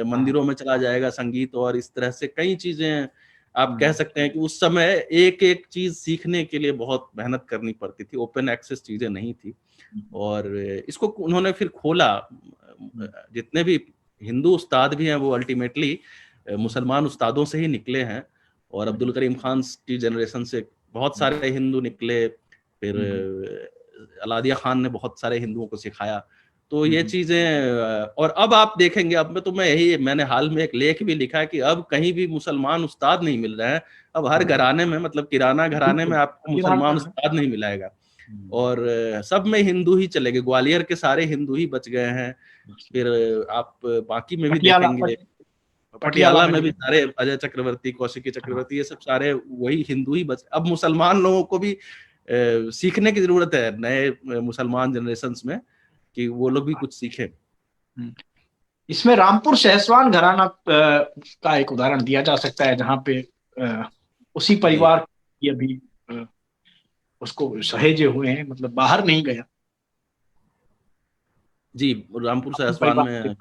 मंदिरों में चला जाएगा संगीत, और इस तरह से कई चीजें आप कह सकते हैं कि उस समय एक एक चीज सीखने के लिए बहुत मेहनत करनी पड़ती थी, ओपन एक्सेस चीजें नहीं थी। और इसको उन्होंने फिर खोला। जितने भी हिंदू उस्ताद भी हैं वो अल्टीमेटली मुसलमान उस्तादों से ही निकले हैं, और अब्दुल करीम खान की जनरेशन से बहुत सारे हिंदू निकले, फिर अलादिया खान ने बहुत सारे हिंदुओं को सिखाया। तो ये चीजें, और अब आप देखेंगे, अब में तो मैंने हाल में एक लेख भी लिखा है कि अब कहीं भी मुसलमान उस्ताद नहीं मिल रहे हैं। अब हर घराने में, मतलब किराना घराने में आपको मुसलमान उस्ताद नहीं मिलाएगा, और सब में हिंदू ही चले गए। ग्वालियर के सारे हिंदू ही बच गए हैं। फिर आप बाकी में भी देखेंगे, पटियाला में भी सारे अजय चक्रवर्ती, कौशिकी चक्रवर्ती, ये सब सारे वही हिंदू ही बच। अब मुसलमान लोगों को भी सीखने की जरूरत है, नए मुसलमान जनरेशंस में, कि वो लोग भी कुछ सीखे। इसमें रामपुर सहसवान घराना का एक उदाहरण दिया जा सकता है, जहाँ पे उसी परिवार की अभी उसको सहेजे हुए हैं, मतलब बाहर नहीं गया। जी, रामपुर सहसवान में,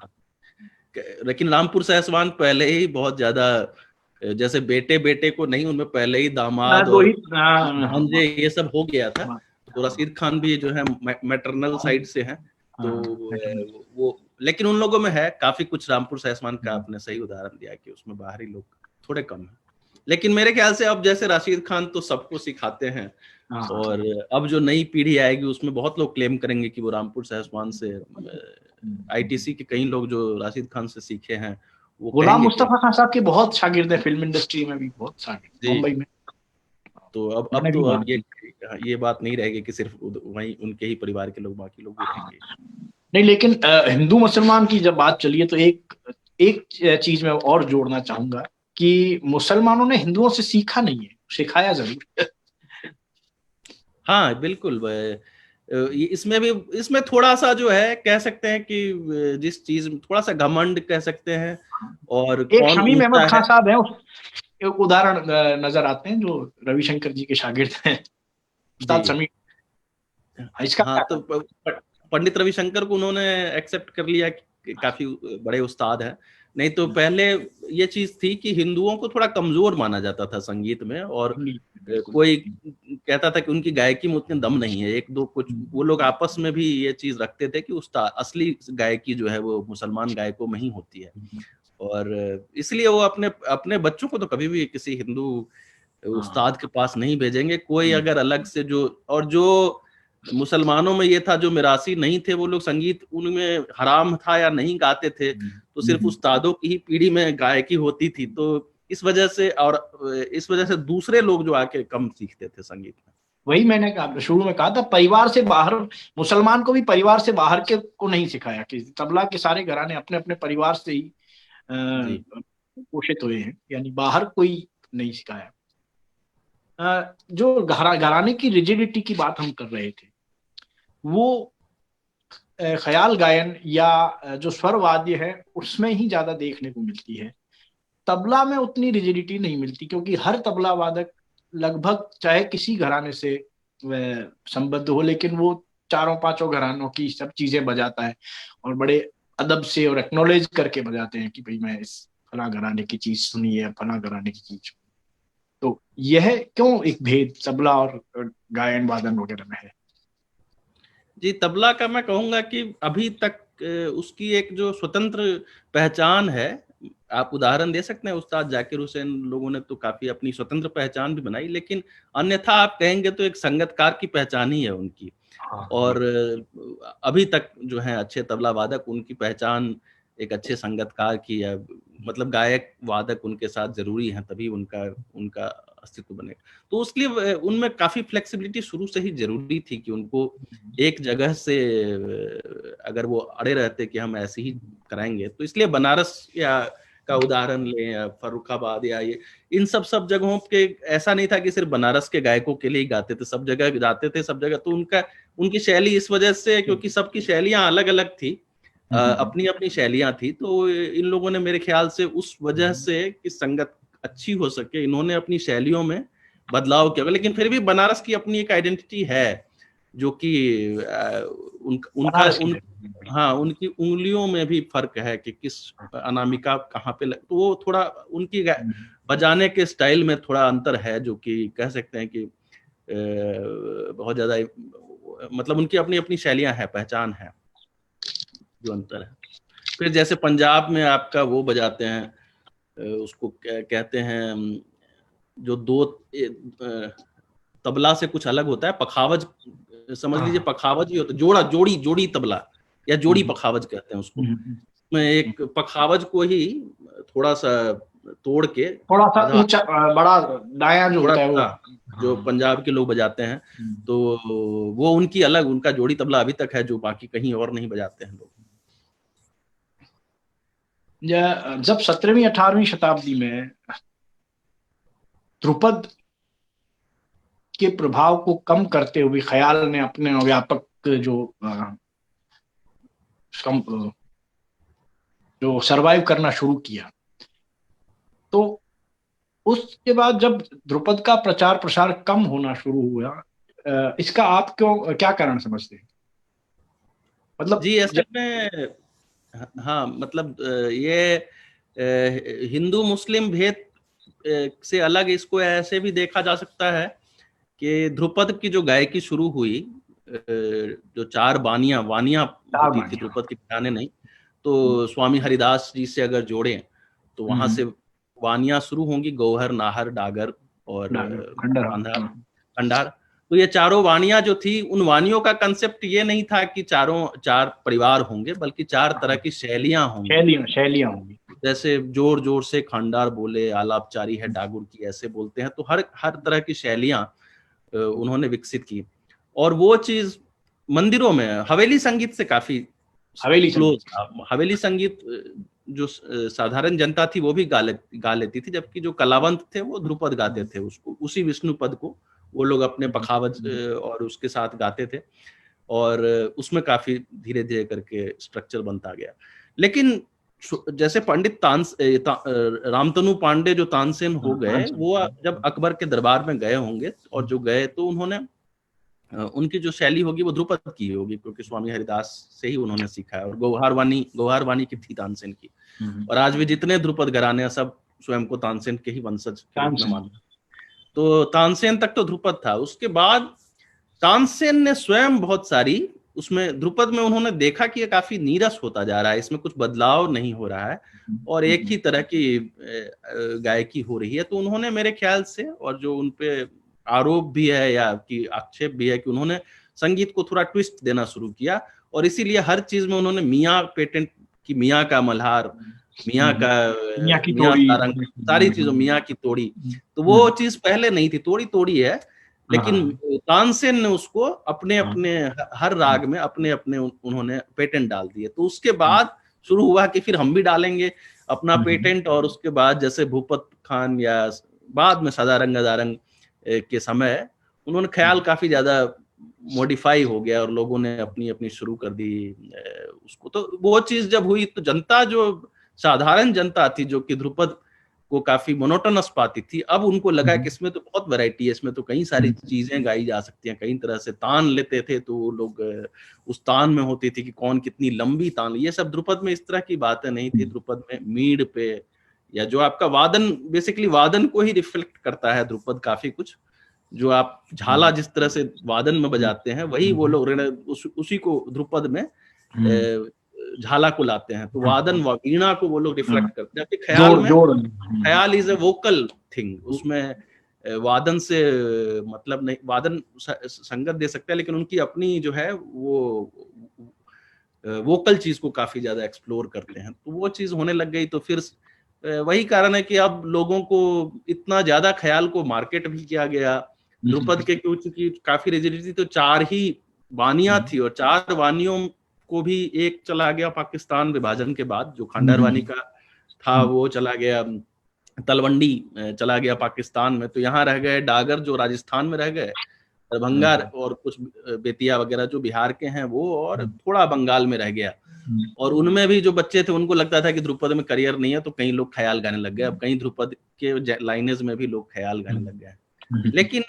लेकिन रामपुर सहसवान पहले ही बहुत ज्यादा, जैसे बेटे बेटे को नहीं, उनमें पहले ही दामाद और भांजे ये सब हो गया था। तो रशीद खान भी जो है मैटरनल साइड से हैं, तो वो, लेकिन उन लोगों में है काफी कुछ। रामपुर सहसवान का आपने सही उदाहरण दिया कि उसमें बाहरी लोग थोड़े कम हैं, लेकिन मेरे ख्याल से अब जैसे राशिद खान तो सबको सिखाते हैं, और अब जो नई पीढ़ी आएगी उसमें बहुत लोग क्लेम करेंगे कि वो रामपुर सहसवान से, आईटीसी के कई लोग जो राशिद खान से सीखे हैं, वो गुलाम मुस्तफा खान साहब के बहुत शागिर्द हैं, फिल्म इंडस्ट्री में भी बहुत शागिर्द, मुंबई में। तो अब तो अब ये बात नहीं रहेगी कि सिर्फ वहीं उनके ही परिवार के लोग, बाकी लोग भी रहेंगे। नहीं, लेकिन हिंदू मुसलमान की जब बात चली है तो एक चीज मैं और जोड़ना चाहूंगा कि मुसलमानों ने हिंदुओं से सीखा नहीं है, सिखाया जरूर। हाँ बिल्कुल। इसमें थोड़ा सा जो है कह सकते हैं कि जिस चीज थोड़ा सा घमंड कह सकते हैं, और एक कौन शमीम ऊंचा अहमद खान है। साहब हैं, एक उदाहरण नजर आते हैं, जो रविशंकर जी के शागिर्द हैं, उस्ताद जी शमीम। इसका हाँ, क्या तो पंडित रविशंकर को उन्होंने एक्सेप्ट कर लिया कि काफी बड़े उस्ताद हैं। नहीं तो पहले ये चीज थी कि हिंदुओं को थोड़ा कमजोर माना जाता था संगीत में, और बिल्कुल। कोई कहता था कि उनकी गायकी में उतने दम नहीं है। एक दो कुछ वो लोग आपस में भी ये चीज रखते थे कि उस्ताद असली गायकी जो है वो मुसलमान गायकों में ही होती है, और इसलिए वो अपने अपने बच्चों को तो कभी भी किसी हिंदू उस्ताद के पास नहीं भेजेंगे। कोई अगर अलग से जो मुसलमानों में ये था, जो मिरासी नहीं थे वो लोग संगीत उनमें हराम था या नहीं गाते थे, तो सिर्फ उस्तादों की ही पीढ़ी में गायकी होती थी। तो इस वजह से दूसरे लोग जो आके कम सीखते थे संगीत में। वही मैंने शुरू में कहा था, परिवार से बाहर, मुसलमान को भी परिवार से बाहर के को नहीं सिखाया, कि तबला के सारे घराने अपने अपने परिवार से ही जी पोषित हुए हैं, यानी बाहर कोई नहीं सिखाया। जो घराने की रिजिडिटी की बात हम कर रहे थे, वो ख्याल गायन या जो स्वर वाद्य है उसमें ही ज्यादा देखने को मिलती है। तबला में उतनी रिजिडिटी नहीं मिलती, क्योंकि हर तबला वादक लगभग चाहे किसी घराने से वह संबद्ध हो, लेकिन वो चारों पांचों घरानों की सब चीजें बजाता है, और बड़े अदब से और एक्नोलेज करके बजाते हैं कि भाई मैं इस फला घराने की चीज सुनी है, फला घराने की चीज। तो यह क्यों एक भेद तबला और गायन वादन वगैरह में है? जी, तबला का मैं कहूंगा कि अभी तक उसकी एक जो स्वतंत्र पहचान है, आप उदाहरण दे सकते हैं उस्ताद जाकिर हुसैन, लोगों ने तो काफी अपनी स्वतंत्र पहचान भी बनाई, लेकिन अन्यथा आप कहेंगे तो एक संगतकार की पहचान ही है उनकी। हाँ, और अभी तक जो है अच्छे तबला वादक, उनकी पहचान एक अच्छे संगतकार की है। मतलब गायक वादक उनके साथ जरूरी है, तभी उनका उनका अस्तित्व बनेगा। तो उसके लिए उनमें काफी फ्लेक्सिबिलिटी शुरू से ही जरूरी थी कि उनको एक जगह से अगर वो अड़े रहते कि हम ऐसे ही कराएंगे, तो इसलिए बनारस या का उदाहरण लें या फर्रुखाबाद या ये इन सब जगहों पे ऐसा नहीं था कि सिर्फ बनारस के गायकों के लिए ही गाते थे, सब जगह गाते थे सब जगह। तो उनकी शैली इस वजह से, क्योंकि सबकी शैलियां अलग अलग थी, अपनी अपनी शैलियां थी, तो इन लोगों ने मेरे ख्याल से उस वजह से कि संगत अच्छी हो सके, इन्होंने अपनी शैलियों में बदलाव किया। लेकिन फिर भी बनारस की अपनी एक आइडेंटिटी है, जो कि हाँ, उनकी उंगलियों में भी फर्क है कि किस अनामिका कहाँ पे तो वो थोड़ा उनकी बजाने के स्टाइल में थोड़ा अंतर है, जो कि कह सकते हैं कि बहुत ज्यादा, मतलब उनकी अपनी अपनी शैलियां हैं, पहचान है, जो अंतर है। फिर जैसे पंजाब में आपका वो बजाते हैं, उसको कहते हैं जो दो तबला से कुछ अलग होता है, पखावज समझ लीजिए, पखावज ही होता है, जोड़ी तबला या जोड़ी पखावज कहते हैं उसको। में एक पखावज को ही थोड़ा सा तोड़ के थोड़ा सा आधा ऊंचा, बड़ा दाया जो होता है वो, जो पंजाब के लोग बजाते हैं, तो वो उनकी अलग, उनका जोड़ी तबला अभी तक है, जो बाकी कहीं और नहीं बजाते हैं लोग। जब 17वीं 18वीं शताब्दी में ध्रुपद के प्रभाव को कम करते हुए ख्याल ने अपने व्यापक जो सरवाइव करना शुरू किया, तो उसके बाद जब ध्रुपद का प्रचार प्रसार कम होना शुरू हुआ, इसका आप क्या कारण समझते हैं? मतलब जी, असल में हाँ, मतलब ये हिंदू मुस्लिम भेद से अलग इसको ऐसे भी देखा जा सकता है कि ध्रुपद की जो गायकी शुरू हुई, जो चार वानियां होती थी, ध्रुपद के गाने नहीं, तो स्वामी हरिदास जी से अगर जोड़ें तो वहां से वानियां शुरू होंगी, गौहर, नाहर, डागर और खंडार। तो ये चारों वानियां जो थी, उन वानियों का कंसेप्ट ये नहीं था कि चार परिवार होंगे, बल्कि चार तरह की शैलियां होंगी। शैलियां होंगी। जैसे जोर जोर से खांडार बोले, आलापचारी है डागुर की, ऐसे बोलते हैं। तो हर हर तरह की शैलियां उन्होंने विकसित की, और वो चीज मंदिरों में हवेली संगीत से काफी हवेली क्लोज संगीत। था। हवेली संगीत जो साधारण जनता थी वो भी गा लेती थी, जबकि जो कलावंत थे वो ध्रुपद गाते थे, उसको उसी विष्णु पद को वो लोग अपने पखावज और उसके साथ गाते थे, और उसमें काफी धीरे धीरे करके स्ट्रक्चर बनता गया। लेकिन जैसे पंडित रामतनु पांडे जो तानसेन हो गए, वो जब अकबर के दरबार में गए होंगे, और जो गए तो उन्होंने उनकी जो शैली होगी वो ध्रुपद की होगी, क्योंकि स्वामी हरिदास से ही उन्होंने सीखा है, और गौहार वाणी की थी तानसेन की। और आज भी जितने ध्रुपद घराने हैं सब स्वयं को तानसेन के ही वंशज के रूप में मानते हैं। तो तानसेन तक तो ध्रुपद था। उसके बाद तानसेन ने स्वयं बहुत सारी उसमें ध्रुपद में उन्होंने देखा कि ये काफी नीरस होता जा रहा है, इसमें कुछ बदलाव नहीं हो रहा है, और एक ही तरह की गायकी हो रही है। तो उन्होंने मेरे ख्याल से, और जो उनपे आरोप भी है या कि आक्षेप भी है, कि उन्होंने संगीत को थोड़ा ट्विस्ट देना शुरू किया, और इसीलिए हर चीज में उन्होंने मियाँ पेटेंट की, मियाँ का मल्हार, मियाँ का मियाँ सारंग, सारी चीजों मियाँ की तोड़ी। तो वो चीज पहले नहीं थी, तोड़ी तोड़ी है, लेकिन तानसेन ने उसको अपने अपने हर राग में अपने अपने उन्होंने पेटेंट डाल दिए। तो उसके बाद शुरू हुआ कि फिर हम भी डालेंगे अपना पेटेंट, और उसके बाद जैसे भूपत खान या बाद में सदारंग गदारंग के समय उन्होंने ख्याल काफी ज्यादा मॉडिफाई हो गया, और लोगों ने अपनी अपनी शुरू कर दी उसको। तो वो चीज जब हुई तो जनता, जो साधारण जनता थी जो कि ध्रुपद को काफी मोनोटोनस पाती थी, अब उनको लगा कि इसमें तो बहुत वैरायटी है, इसमें तो कई सारी चीजें गाई जा सकती हैं, कई तरह से तान लेते थे तो वो लोग उस तान में होती थी कि कौन कितनी लंबी तान, ये सब ध्रुपद में इस तरह की बातें नहीं थी। ध्रुपद में मीड पे या जो आपका वादन, बेसिकली वादन को ही रिफ्लेक्ट करता है ध्रुपद काफी कुछ, जो आप झाला जिस तरह से वादन में बजाते हैं वही वो लोग उसी को ध्रुपद में झाला को लाते हैं। तो वादन वीणा को वो लोग रिफ्लेक्ट करते हैं। ख्याल में ख्याल इज ए वोकल थिंग, उसमें वादन से मतलब नहीं, वादन संगत दे सकता है, लेकिन उनकी अपनी जो है वो वोकल चीज को काफी ज्यादा एक्सप्लोर करते हैं। तो वो चीज होने लग गई। तो फिर वही कारण है कि अब लोगों को इतना ज्यादा ख्याल को मार्केट भी किया गया ध्रुपद के, क्योंकि काफी रिजिडिटी, तो 4 ही वानियां थी, और 4 वानियों को भी एक चला गया पाकिस्तान विभाजन के बाद, जो खंडहर वानी का था वो चला गया, तलवंडी चला गया पाकिस्तान में। तो यहाँ रह गए डागर जो राजस्थान में रह गए, दरभंगा और कुछ बेतिया वगैरह जो बिहार के हैं वो, और थोड़ा बंगाल में रह गया। और उनमें भी जो बच्चे थे उनको लगता था कि ध्रुपद में करियर नहीं है, तो कई लोग ख्याल गाने लग गए। अब कई ध्रुपद के लाइनेज में भी लोग ख्याल गाने लग गए। लेकिन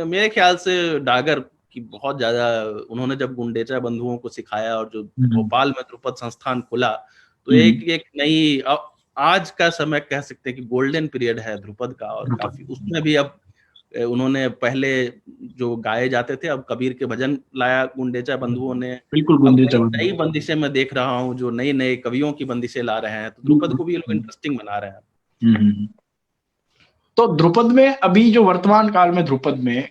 मेरे ख्याल से डागर की बहुत ज्यादा, उन्होंने जब गुंडेचा बंधुओं को सिखाया, और जो भोपाल में ध्रुपद संस्थान खुला, तो एक नई, आज का समय कह सकते हैं कि गोल्डन पीरियड है ध्रुपद का। और काफी उसमें भी अब उन्होंने पहले जो गाए जाते थे, अब कबीर के भजन लाया गुंडेचा बंधुओं ने। बिल्कुल नई बंदिशें मैं देख रहा हूँ, जो नए नए कवियों की बंदिशें ला रहे हैं, तो ध्रुपद को भी ये लोग इंटरेस्टिंग बना रहे हैं। तो ध्रुपद में अभी जो वर्तमान काल में ध्रुपद में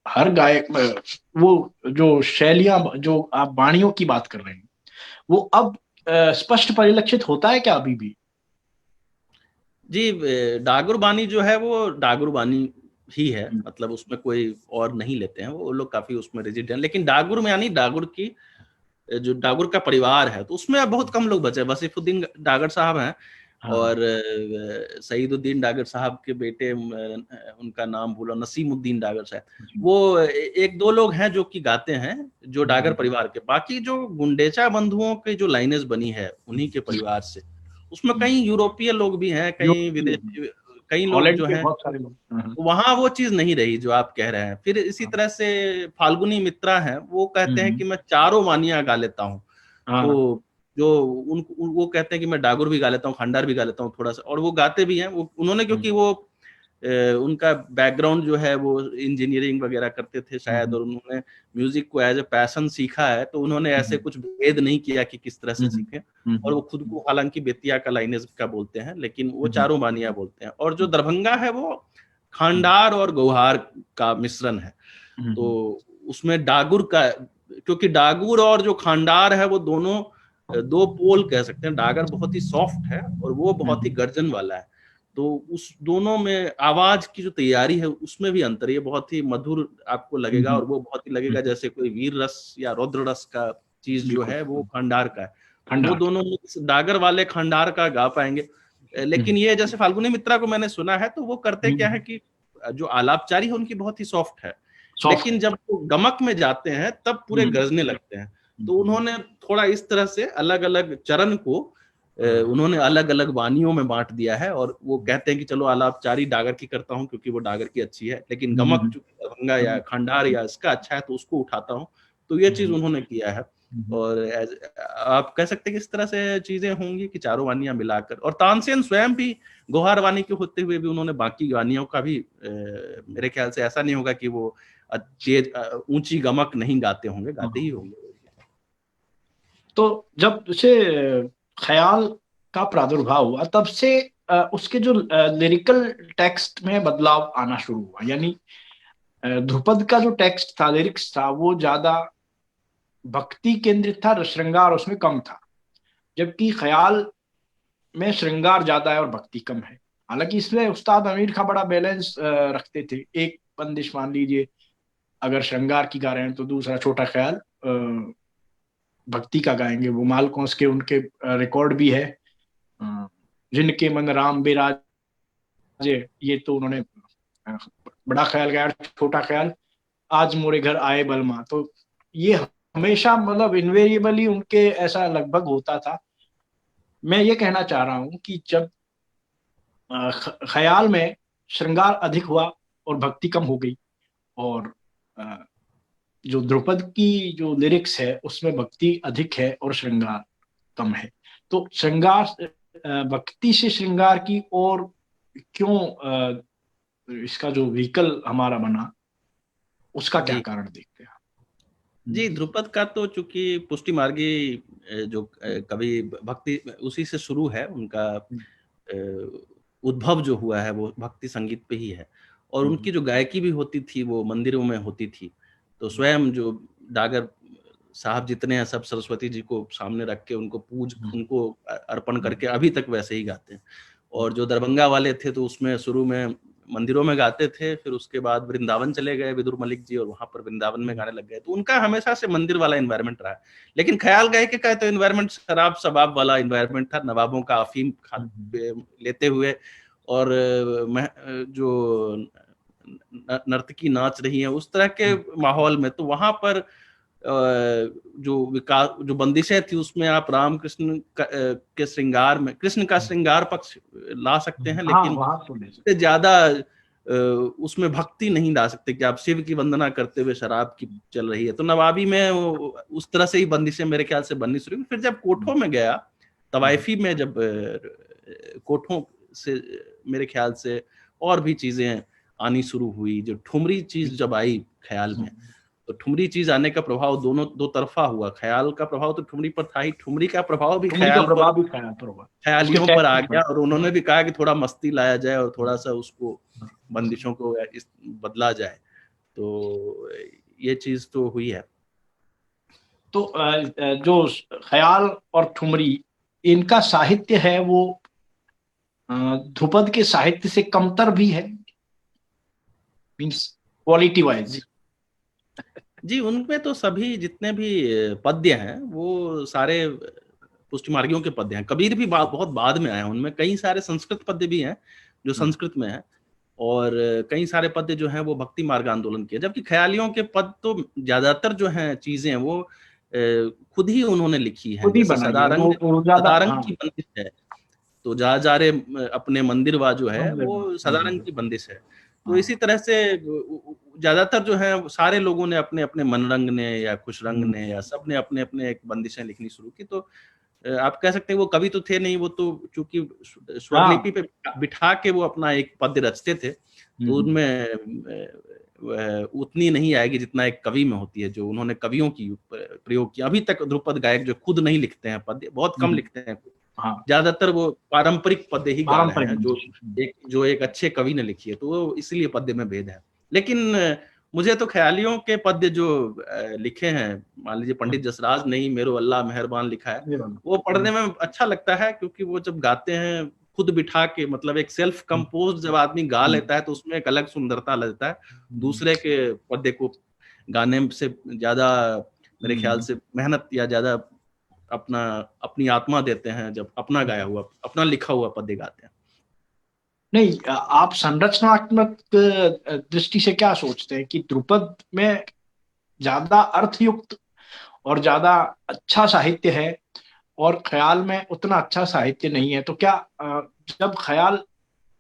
हर गायक, वो जो शैलियां, जो आप वाणियों की बात कर रहे हैं, वो अब स्पष्ट परिलक्षित होता है क्या अभी भी? जी, डागुर बानी जो है वो डागुर बानी ही है, मतलब उसमें कोई और नहीं लेते हैं, वो लोग काफी उसमें रिजिड हैं। लेकिन डागुर में यानी डागुर की जो डागुर का परिवार है, तो उसमें बहुत कम लोग बचे। वसीफुद्दीन डागर साहब हैं, और सईदुद्दीन डागर साहब के बेटे, उनका नाम भूला, नसीमुद्दीन डागर साहब, वो एक दो लोग हैं जो कि गाते हैं, जो डागर परिवार के। बाकी जो गुंडेचा बंधुओं के जो लाइनेज बनी है उन्हीं के परिवार से, उसमें कई यूरोपीय लोग भी हैं, कई विदेशी, कई लोग जो हैं, वहां वो चीज नहीं रही जो आप कह रहे हैं। फिर इसी तरह से फाल्गुनी मित्रा हैं, वो कहते हैं कि मैं चारों वानियां गा लेता हूँ। तो जो वो कहते हैं कि मैं डागुर भी गा लेता हूँ, खंडार भी गा लेता हूँ थोड़ा सा, और वो गाते भी हैं। वो उन्होंने, क्योंकि वो उनका बैकग्राउंड जो है वो इंजीनियरिंग वगैरह करते थे शायद, और उन्होंने म्यूजिक को एज ए पैशन सीखा है, तो उन्होंने ऐसे कुछ भेद नहीं किया कि किस तरह से सीखे। और वो खुद को हालांकि बेतिया का लाइनेज का बोलते हैं, लेकिन वो चारों बानियां बोलते हैं। और जो दरभंगा है वो खांडार और गौहार का मिश्रण है। तो उसमें डागुर का, क्योंकि डागुर और जो खांडार है वो दोनों दो पोल कह सकते हैं। डागर बहुत ही सॉफ्ट है और वो बहुत ही गर्जन वाला है, तो उस दोनों में आवाज की जो तैयारी है उसमें भी अंतर है। ये बहुत ही मधुर आपको लगेगा और वो बहुत ही लगेगा जैसे कोई वीर रस या रौद्र रस का चीज जो है वो खंडार का है। वो खंडार। दोनों डागर वाले खंडार का गा पाएंगे। लेकिन ये जैसे फाल्गुनी मित्रा को मैंने सुना है तो वो करते क्या है कि जो आलापचारी है उनकी बहुत ही सॉफ्ट है, सॉफ्ट लेकिन है। जब वो गमक में जाते हैं तब पूरे गरजने लगते हैं। तो उन्होंने थोड़ा इस तरह से अलग अलग चरण को उन्होंने अलग अलग वानियों में बांट दिया है, और वो कहते हैं कि चलो आलापचारी डागर की करता हूँ क्योंकि वो डागर की अच्छी है, लेकिन गमक जो दरभंगा या खंडार या इसका अच्छा है तो उसको उठाता हूँ। तो ये चीज उन्होंने किया है। और आप कह सकते हैं कि इस तरह से चीजें होंगी कि चारों वानियां मिलाकर, और तानसेन स्वयं भी गोहार वानी के होते हुए भी उन्होंने बाकी वानियों का भी मेरे ख्याल से ऐसा नहीं होगा कि वो तेज ऊंची गमक नहीं गाते होंगे, गाते ही होंगे। तो जब से ख्याल का प्रादुर्भाव हुआ तब से उसके जो लिरिकल टेक्स्ट में बदलाव आना शुरू हुआ, यानी ध्रुपद का जो टेक्स्ट था, लिरिक्स था, वो ज्यादा भक्ति केंद्रित था, श्रृंगार उसमें कम था। जबकि ख्याल में श्रृंगार ज्यादा है और भक्ति कम है। हालांकि इसमें उस्ताद अमीर खां बड़ा बैलेंस रखते थे। एक बंदिश मान लीजिए, अगर श्रृंगार की गा रहे हैं तो दूसरा छोटा ख्याल भक्ति का गाएंगे। वो मालकोंस के उनके रिकॉर्ड भी है। जिनके मन राम बिराजे, ये तो उन्होंने बड़ा ख्याल गाया। छोटा ख्याल आज मोरे घर आए बलमा, तो ये हमेशा मतलब इनवेरिएबली उनके ऐसा लगभग होता था। मैं ये कहना चाह रहा हूं कि जब ख्याल में श्रृंगार अधिक हुआ और भक्ति कम हो गई, और अ, जो ध्रुपद की जो लिरिक्स है उसमें भक्ति अधिक है और श्रृंगार कम है, तो श्रृंगार भक्ति से श्रृंगार की और क्यों इसका जो व्हीकल हमारा बना, उसका क्या जी कारण देखते हैं? जी, ध्रुपद का तो चूंकि पुष्टि मार्गी जो कवि भक्ति उसी से शुरू है, उनका उद्भव जो हुआ है वो भक्ति संगीत पे ही है। और उनकी जो गायकी भी होती थी वो मंदिरों में होती थी। तो स्वयं जो डागर साहब जितने हैं सब सरस्वती जी को सामने रख के उनको उनको अर्पण करके अभी तक वैसे ही गाते हैं। और जो दरभंगा वाले थे तो उसमें शुरू में मंदिरों में गाते थे, फिर उसके बाद वृंदावन चले गए विदुर मलिक जी और वहां पर वृंदावन में गाने लग गए। तो उनका हमेशा से मंदिर वाला एनवायरनमेंट रहा है। लेकिन ख्याल गायकी का तो एनवायरनमेंट शराब शबाब वाला एनवायरनमेंट था, नवाबों का अफीम लेते हुए, और जो नर्तकी नाच रही है उस तरह के माहौल में। तो वहां पर जो विकास जो बंदिशें थी उसमें आप राम कृष्ण के श्रृंगार में कृष्ण का श्रृंगार पक्ष ला सकते हैं, हाँ, लेकिन वहां तो ले सकते। उससे ज्यादा उसमें भक्ति नहीं ला सकते कि आप शिव की वंदना करते हुए शराब की चल रही है। तो नवाबी में उस तरह से ही बंदिशें मेरे ख्याल से बननी शुरू हुई। फिर जब कोठों में गया, तवायफी में जब कोठों से मेरे ख्याल से और भी चीजें आनी शुरू हुई, जो ठुमरी चीज जब आई ख्याल में, तो ठुमरी चीज आने का प्रभाव दोनों दो तरफा हुआ। ख्याल का प्रभाव तो ठुमरी पर था ही, ठुमरी का प्रभाव भी उन्हीं का ख्याल पर, प्रभाव भी ख्याल पर होगा, उसके ख्यालियों पर आ टेक्स्ट गया। पर। और उन्होंने भी कहा कि थोड़ा मस्ती लाया जाए और थोड़ा सा उसको बंदिशों को बदला जाए। तो ये चीज तो हुई है। तो जो ख्याल और ठुमरी, इनका साहित्य है वो ध्रुपद के साहित्य से कमतर भी है, मींस क्वालिटी वाइज। जी जी, उनमें तो सभी जितने भी पद्य हैं वो सारे पुष्टि मार्गियों के पद्य हैं। कबीर भी बहुत बाद में आए हैं, उनमें कई सारे संस्कृत पद्य भी हैं जो संस्कृत में हैं, और कई सारे पद्य जो हैं वो भक्ति मार्ग आंदोलन के। जबकि ख्यालियों के पद तो ज्यादातर जो हैं चीजें वो खुद ही उन्होंने लिखी हैं। खुद ही जैसे बनाई है वो ज्यादा। सदारंग हाँ, की बंदिश है, तो जा जा रे अपने मंदिर वा जो है वो सदारंग की बंदिश है। तो हाँ। इसी तरह से ज्यादातर जो है सारे लोगों ने अपने अपने मनरंग ने या खुश रंग ने या सब ने अपने अपने एक बंदिशें लिखनी शुरू की। तो आप कह सकते हैं वो कवि तो थे नहीं, वो तो चूंकि स्वरलिपि हाँ। पे बिठा के वो अपना एक पद्य रचते थे, तो उनमें उतनी नहीं आएगी जितना एक कवि में होती है, जो उन्होंने कवियों की प्रयोग किया। अभी तक ध्रुपद गायक जो खुद नहीं लिखते हैं पद्य, बहुत कम लिखते हैं, हाँ, ज्यादातर वो पारंपरिक पद्य ही गा रहे पारंपरिक हैं जो एक अच्छे कवि ने लिखी है। तो वो इसलिए पद्य में भेद है। लेकिन मुझे तो ख्यालियों के पद्य जो लिखे हैं, मान लीजिए पंडित जसराज ने ही मेरो अल्लाह मेहरबान लिखा है, वो पढ़ने में अच्छा लगता है, क्योंकि वो जब गाते हैं खुद बिठा के, मतलब एक सेल्फ कंपोज जब आदमी गा लेता है तो उसमें एक अलग सुंदरता लगता है। दूसरे के पद्य को गाने से ज्यादा मेरे ख्याल से मेहनत या ज्यादा अपना अपनी आत्मा देते हैं जब अपना गाया हुआ, अपना लिखा हुआ पद्य गाते हैं। नहीं, आप संरचनात्मक दृष्टि से क्या सोचते हैं कि ध्रुपद में ज्यादा अर्थयुक्त और ज्यादा अच्छा साहित्य है और ख्याल में उतना अच्छा साहित्य नहीं है? तो क्या जब ख्याल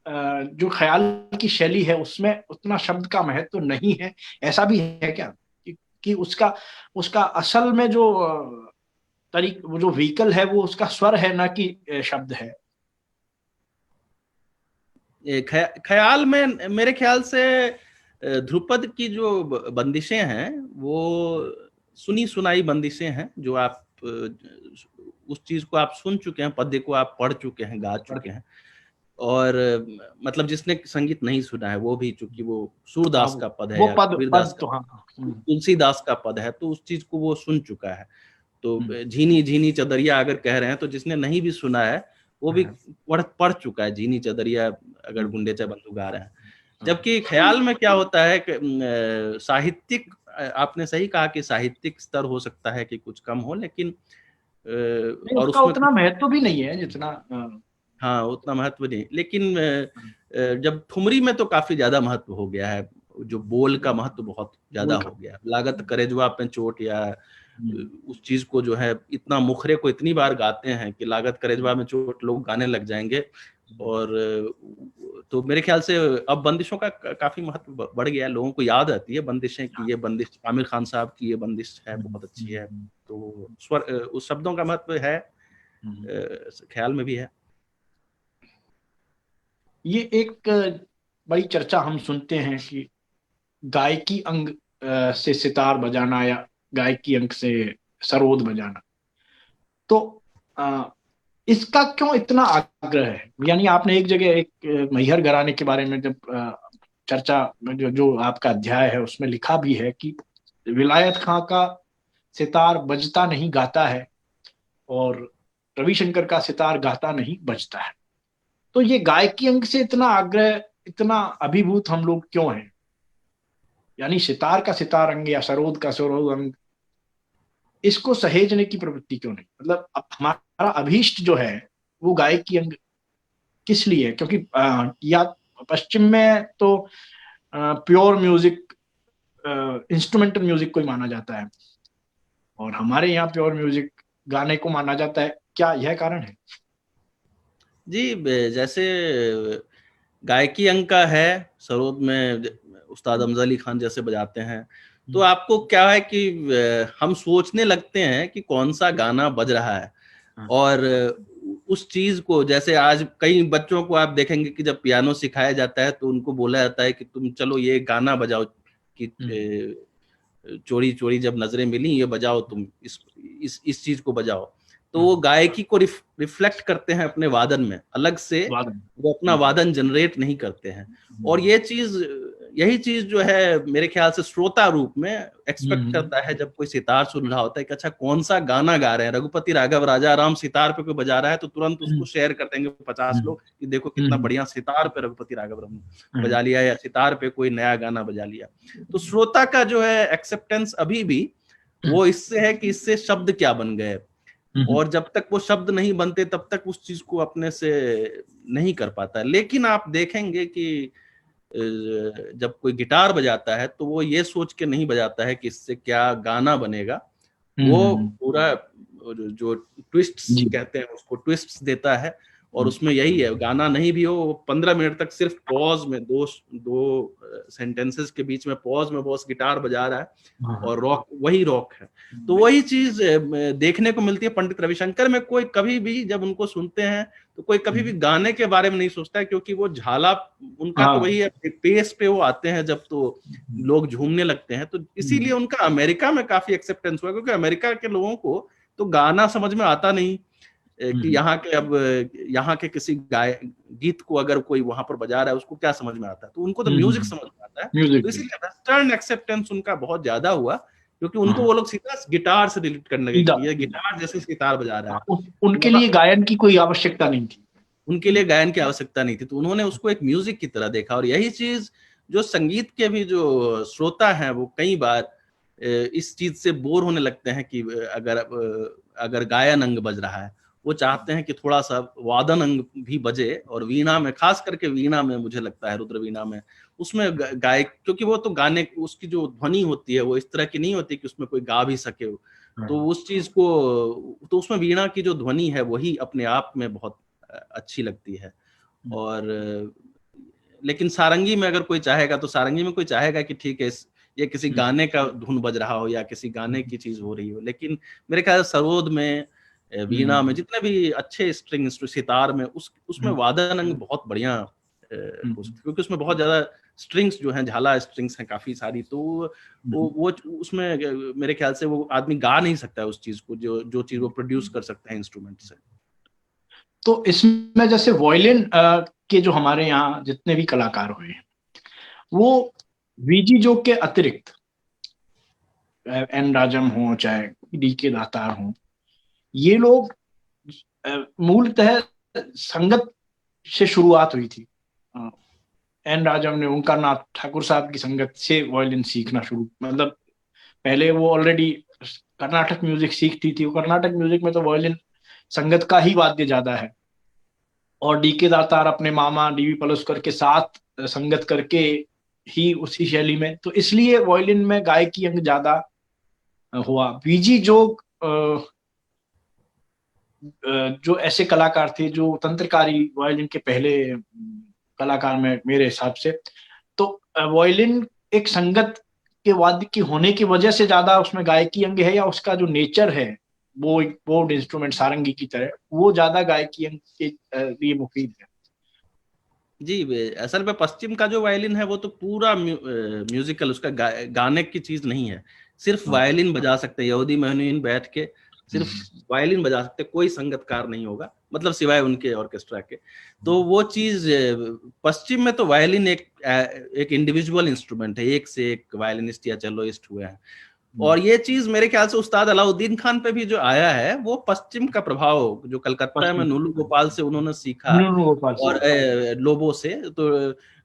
जो ख्याल की शैली है उसमें उतना शब्द का महत्व तो नहीं है, ऐसा भी है क्या कि उसका उसका असल में जो वो जो व्हीकल है वो उसका स्वर है, ना कि शब्द है? ख्याल में मेरे ख्याल से ध्रुपद की जो बंदिशें हैं वो सुनी सुनाई बंदिशें हैं, जो आप उस चीज को आप सुन चुके हैं, पद्य को आप पढ़ चुके हैं, गा चुके हैं। और मतलब जिसने संगीत नहीं सुना है वो भी, चूंकि वो सूरदास का पद है वो या पद कबीरदास तो का, हाँ। तुलसीदास का पद है, तो उस चीज को वो सुन चुका है। तो झीनी झीनी चदरिया अगर कह रहे हैं तो जिसने नहीं भी सुना है वो भी पढ़ चुका है झीनी चदरिया, अगर गुंडेचा बंधु गा रहे हैं। जबकि ख्याल में क्या होता है कि साहित्यिक, आपने सही कहा कि साहित्यिक स्तर हो सकता है कि कुछ कम हो, लेकिन और उसका उसमें उतना महत्व भी नहीं है जितना हाँ उतना महत्व नहीं, लेकिन जब ठुमरी में तो काफी ज्यादा महत्व हो गया है, जो बोल का महत्व बहुत ज्यादा हो गया है। लागत करेजवा पे चोट, या उस चीज को जो है इतना मुखरे को इतनी बार गाते हैं कि लागत करेजवा में चोट लोग गाने लग जाएंगे। और तो मेरे ख्याल से अब बंदिशों का काफी महत्व बढ़ गया है, लोगों को याद आती है बंदिशें कि ये बंदिश आमिर खान साहब की ये बंदिश है, बहुत अच्छी है। तो स्वर, उस शब्दों का महत्व है, ख्याल में भी है। ये एक बड़ी चर्चा हम सुनते हैं कि गायकी अंग से सितार बजाना या गायकी अंग से सरोद बजाना, तो इसका क्यों इतना आग्रह है? यानी आपने एक जगह एक मैहर घराने के बारे में जब चर्चा जो आपका अध्याय है उसमें लिखा भी है कि विलायत खां का सितार बजता नहीं गाता है और रविशंकर का सितार गाता नहीं बजता है। तो ये गायकी अंग से इतना आग्रह, इतना अभिभूत हम लोग क्यों हैं? यानी सितार का सितार अंग या सरोद का सरोद अंग, इसको सहेजने की प्रवृत्ति क्यों नहीं? मतलब अब हमारा अभीष्ट जो है वो गायकी अंग किस लिए है? क्योंकि या पश्चिम में तो प्योर म्यूजिक, इंस्ट्रूमेंटल म्यूजिक को ही माना जाता है और हमारे यहाँ प्योर म्यूजिक गाने को माना जाता है। क्या यह कारण है? जी, जैसे गायकी अंग का है, सरोद में उस्ताद अमजद अली खान जैसे बजाते हैं, तो आपको क्या है कि हम सोचने लगते हैं कि कौन सा गाना बज रहा है। और उस चीज को, जैसे आज कई बच्चों को आप देखेंगे कि जब पियानो सिखाया जाता है तो उनको बोला जाता है कि तुम चलो ये गाना बजाओ, कि चोरी चोरी जब नजरें मिली ये बजाओ, तुम इस चीज को बजाओ। तो वो गायकी को रिफ्लेक्ट करते हैं अपने वादन में, अलग से वो अपना वादन जनरेट नहीं करते हैं। और यही चीज जो है मेरे ख्याल से श्रोता रूप में एक्सपेक्ट करता है जब कोई सितार सुन रहा होता है कि अच्छा कौन सा गाना गा रहे हैं, रघुपति राघव राजा राम सितार पे कोई बजा रहा है तो तुरंत उसको शेयर कर देंगे 50 लोग कि देखो कितना बढ़िया सितार पे रघुपति राघव राम बजा लिया, या सितार पे कोई नया गाना बजा लिया। तो श्रोता का जो है एक्सेप्टेंस अभी भी वो इससे है कि इससे शब्द क्या बन गए, और जब तक वो शब्द नहीं बनते तब तक उस चीज को अपने से नहीं कर पाता। लेकिन आप देखेंगे कि जब कोई गिटार बजाता है तो वो ये सोच के नहीं बजाता है कि इससे क्या गाना बनेगा, वो पूरा जो ट्विस्ट्स कहते हैं उसको ट्विस्ट्स देता है। और उसमें यही है, गाना नहीं भी हो 15 मिनट तक सिर्फ पॉज में, दो सेंटेंसेस के बीच में पॉज में बॉस गिटार बजा रहा है और वही रॉक है। तो वही चीज देखने को मिलती है पंडित रविशंकर में। कोई कभी भी जब उनको सुनते हैं तो कोई कभी भी गाने के बारे में नहीं सोचता है, क्योंकि वो झाला उनका तो वही है, पेस पे वो आते हैं जब तो लोग झूमने लगते हैं। तो इसीलिए उनका अमेरिका में काफी एक्सेप्टेंस हुआ, क्योंकि अमेरिका के लोगों को तो गाना समझ में आता नहीं कि यहाँ के किसी गीत को अगर कोई वहां पर बजा रहा है उसको क्या समझ में आता है, तो उनको तो म्यूजिक समझ में आता होता है। म्यूजिक तो भी। इसीलिए वेस्टर्न एक्सेप्टेंस उनका बहुत ज्यादा हुआ, क्योंकि उनको हाँ, वो लोग सीधा गिटार से रिलेट करने लगे सीधा कि ये सीधा। गिटार जैसे सितार बजा रहा हाँ, है। उनके लिए गायन की कोई आवश्यकता नहीं थी। उनके लिए गायन की आवश्यकता नहीं थी, तो उन्होंने उसको एक म्यूजिक की तरह देखा। और यही चीज जो संगीत के भी जो श्रोता हैं वो कई बार इस चीज से बोर होने लगते हैं कि अगर गायन अंग बज रहा है, वो चाहते हैं कि थोड़ा सा वादन अंग भी बजे। और वीणा में, खास करके वीणा में, मुझे लगता है रुद्र वीणा में, उसमें गायक, क्योंकि वो तो गाने, उसकी जो ध्वनि होती है वो इस तरह की नहीं होती कि उसमें कोई गा भी सके, तो उस चीज को, तो उसमें वीणा की जो ध्वनि है वही अपने आप में बहुत अच्छी लगती है। और लेकिन सारंगी में अगर कोई चाहेगा, तो सारंगी में कोई चाहेगा कि ठीक है ये किसी गाने का धुन बज रहा हो या किसी गाने की चीज हो रही हो। लेकिन मेरे ख्याल सरोद में, वीणा में, जितने भी अच्छे स्ट्रिंग, सितार में, उसमें वादन अंग बहुत बढ़िया, क्योंकि उसमें बहुत ज्यादा स्ट्रिंग्स जो हैं, झाला स्ट्रिंग्स हैं काफी सारी, तो वो उसमें मेरे ख्याल से वो आदमी गा नहीं सकता है उस चीज को, जो चीज वो प्रोड्यूस कर सकते हैं इंस्ट्रूमेंट से। तो इसमें जैसे वायलिन के जो हमारे यहाँ जितने भी कलाकार हुए हैं, वो वीजी जोग के अतिरिक्त एन राजम हो चाहे डी के दातार हो, ये लोग मूलतः संगत से शुरुआत हुई थी। एन राजम ने ओंकार नाथ ठाकुर साहब की संगत से वायलिन सीखना शुरू, मतलब पहले वो ऑलरेडी कर्नाटक म्यूजिक सीखती थी। वो कर्नाटक म्यूजिक में तो वायलिन संगत का ही वाद्य ज्यादा है। और डी के दातार अपने मामा डीवी पलुस्कर के साथ संगत करके ही उसी शैली में, तो इसलिए वायलिन में गायकी अंग ज्यादा हुआ। वीजी जोग जो ऐसे कलाकार थे जो तंत्रकारी वायलिन के पहले कलाकार में मेरे हिसाब से, तो वायलिन एक संगत के वाद्य की होने की वजह से ज्यादा उसमें गायकी अंग है, या उसका जो नेचर है वो एक बोर्ड इंस्ट्रूमेंट सारंगी की तरह, वो ज्यादा गायकी अंग के लिए मुफीद है। जी, असल में पश्चिम का जो वायलिन है वो तो पूरा म्यूजिकल, उसका गाने की चीज नहीं है, सिर्फ हाँ। वायलिन बजा सकते हैं। यहूदी मेहनुइन बैठ के सिर्फ वायलिन बजा सकते, कोई संगतकार नहीं होगा, मतलब सिवाय उनके ऑर्केस्ट्रा के। तो वो चीज पश्चिम में तो वायलिन एक इंडिविजुअल इंस्ट्रूमेंट है, एक से एक वायलिनिस्ट या चेलोइस्ट हुए हैं। और ये चीज मेरे ख्याल से उस्ताद अलाउद्दीन खान पे भी जो आया है, वो पश्चिम का प्रभाव, जो कलकत्ता में पश्चिम नूलू गोपाल से उन्होंने सीखा, गोपाल और सिंह। लोबो से, तो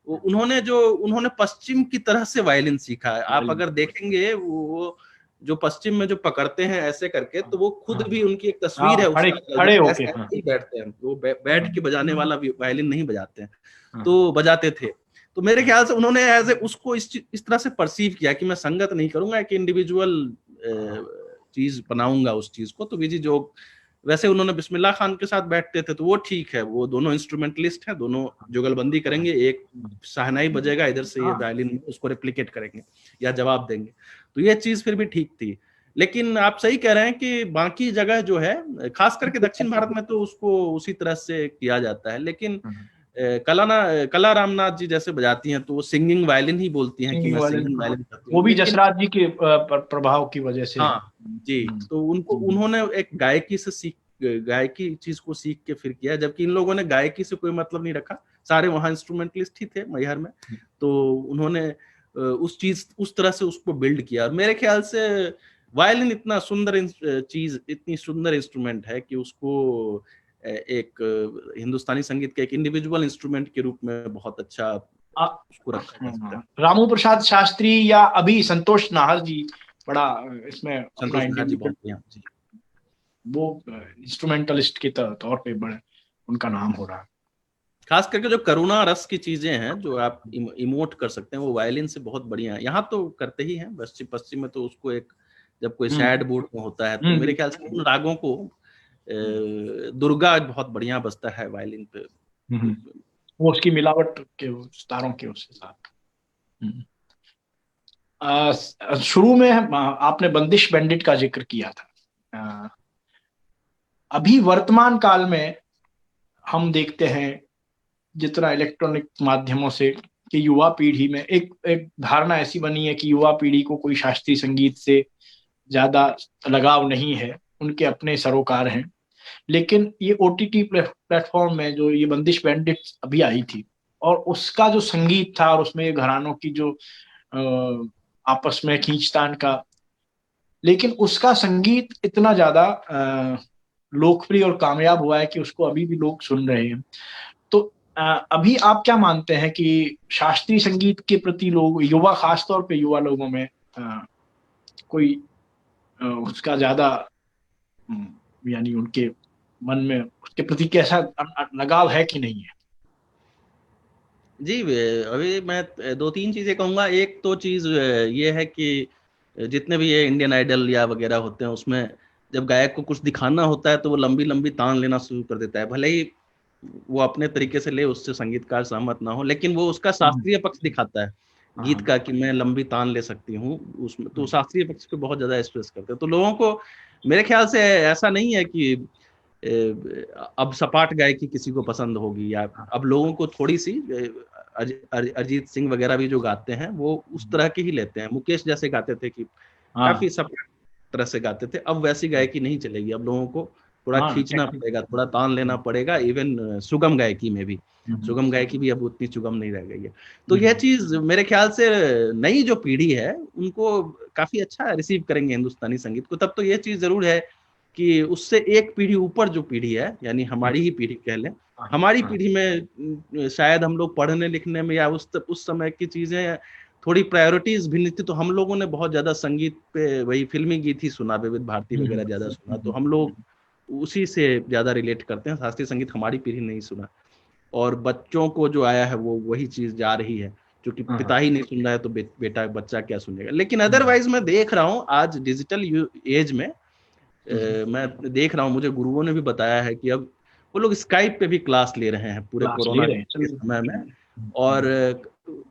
उन्होंने पश्चिम की तरह से वायलिन सीखा है। आप अगर देखेंगे वो जो पश्चिम में जो पकड़ते हैं ऐसे करके, तो वो खुद भी, उनकी एक तस्वीर है खड़े उस्ताद खड़े अलाउद्दीन, होके। ऐसे हाँ। नहीं बैठते हैं वो, बैठ के बजाने वाला वायलिन नहीं बजाते हैं, हाँ। तो बजाते थे। तो मेरे ख्याल से उन्होंने एज ए उसको इस तरह से परसीव किया कि मैं संगत नहीं करूंगा, एक इंडिविजुअल चीज बनाऊंगा उस चीज को। तो वीजी जोग, वैसे उन्होंने बिस्मिल्लाह खान के साथ बैठते थे, तो वो ठीक है, वो दोनों इंस्ट्रूमेंटलिस्ट हैं, दोनों जुगलबंदी करेंगे, एक शहनाई बजेगा इधर से, ये वायलिन उसको रेप्लिकेट करेंगे या जवाब देंगे, तो ये चीज फिर भी ठीक थी। लेकिन आप सही कह रहे हैं कि बाकी जगह जो है, खास करके दक्षिण भारत में, तो उसको उसी तरह से किया जाता है। लेकिन कला रामनाथ जी जैसे बजाती हैं, तो वो सिंगिंग वायलिन ही बोलती हैं कि सिंगिंग मैं वायलिन, सिंगिंग वायलिन करती वो हूँ। भी लेकिन जसराज जी के प्रभाव की वजह से। हाँ जी, तो उन्होंने एक गायकी से गायकी चीज को सीख के फिर किया, जबकि इन लोगों ने गायकी से कोई मतलब नहीं रखा, सारे वहाँ इंस्ट्रूमेंटलिस्ट ही थे मैहर में, तो उन्होंने उस चीज, उस तरह से उसको बिल्ड किया। और मेरे ख्याल से वायलिन इतना सुंदर चीज, इतनी सुंदर इंस्ट्रूमेंट है कि उसको एक हिंदुस्तानी संगीत के एक इंडिविजुअल इंस्ट्रूमेंट के रूप में बहुत अच्छा उसको रखा जा सकता है। रामू प्रसाद शास्त्री या अभी संतोष नाहर जी बड़ा इसमें अपना संतोष नाहर जी इंडिविजुअल, बहुत बढ़िया जी। वो इंस्ट्रूमेंटलिस्ट के तौर पे बड़े उनका नाम हो रहा है। खास करके जो करुणा रस की चीजें हैं, जो आप इमोट कर सकते हैं, वो वायलिन से बहुत बढ़िया है। यहाँ तो करते ही हैं, पश्चिम पश्चिम में तो उसको एक, जब कोई सैड मूड में होता है, तो मेरे ख्याल से उन रागों को दुर्गा बहुत बढ़िया बजता है वायलिन पे। वो उसकी मिलावट के तारों के उसके साथ। शुरू में आपने बंदिश बैंडिट का जिक्र किया था। अभी वर्तमान काल में हम देखते हैं जितना इलेक्ट्रॉनिक माध्यमों से, कि युवा पीढ़ी में एक एक धारणा ऐसी बनी है कि युवा पीढ़ी को कोई शास्त्रीय संगीत से ज्यादा लगाव नहीं है, उनके अपने सरोकार हैं। लेकिन ये ओटीटी प्लेटफॉर्म में जो ये बंदिश बैंडिट अभी आई थी, और उसका जो संगीत था और उसमें घरानों की जो आपस में खींचतान का, लेकिन उसका संगीत इतना ज्यादा लोकप्रिय और कामयाब हुआ है कि उसको अभी भी लोग सुन रहे हैं। तो अभी आप क्या मानते हैं कि शास्त्रीय संगीत के प्रति लोग, युवा, खासतौर पे युवा लोगों में कोई उसका ज्यादा यानी उनके मन में उसके प्रति कैसा लगाव है कि नहीं है? जी, अभी मैं दो तीन चीजें कहूंगा। एक तो चीज ये है कि जितने भी ये इंडियन आइडल या वगैरह होते हैं, उसमें जब गायक को कुछ दिखाना होता है तो वो लंबी लंबी तान लेना शुरू कर देता है। भले ही वो अपने तरीके से ले, उससे संगीतकार सहमत ना हो, लेकिन वो उसका शास्त्रीय पक्ष दिखाता है गीत का कि मैं लंबी तान ले सकती हूँ उसमें, तो शास्त्रीय पक्ष पे बहुत ज्यादा स्ट्रेस करते हैं। तो लोगों को मेरे ख्याल से ऐसा नहीं है कि अब सपाट गायकी किसी को पसंद होगी, या अब लोगों को थोड़ी सी अरिजीत सिंह वगैरह भी जो गाते हैं वो उस तरह के ही लेते हैं। मुकेश जैसे गाते थे कि काफी सपाट तरह से गाते थे, अब वैसी गायकी नहीं चलेगी। अब लोगों को थोड़ा खींचना पड़ेगा, थोड़ा तान लेना पड़ेगा। इवन सुगम गायकी में भी, सुगम गायकी भी अब उतनी सुगम नहीं रह गई है। तो यह चीज मेरे ख्याल से नई जो पीढ़ी है उनको काफी अच्छा रिसीव करेंगे हिंदुस्तानी संगीत को। तब तो ये चीज जरूर है कि उससे एक पीढ़ी ऊपर जो पीढ़ी है, यानी हमारी ही पीढ़ी कह लें, हमारी पीढ़ी में शायद हम लोग पढ़ने लिखने में या उस समय की चीजें थोड़ी प्रायोरिटीज भिन्न थी, तो हम लोगों ने बहुत ज्यादा संगीत पे वही फिल्मी गीत ही सुना, विविध भारती वगैरह ज्यादा सुना, तो हम लोग उसी से ज्यादा रिलेट करते हैं। शास्त्रीय संगीत हमारी पीढ़ी नहीं सुना, और बच्चों को जो आया है वो वही चीज जा रही है, क्योंकि पिता ही नहीं सुन रहा है तो बेटा बच्चा क्या सुनेगा। लेकिन अदरवाइज मैं देख रहा हूँ आज डिजिटल एज में, मैं देख रहा हूँ, मुझे गुरुओं ने भी बताया है कि अब वो लोग स्काइप पे भी क्लास ले रहे हैं पूरे कोरोना के समय में, और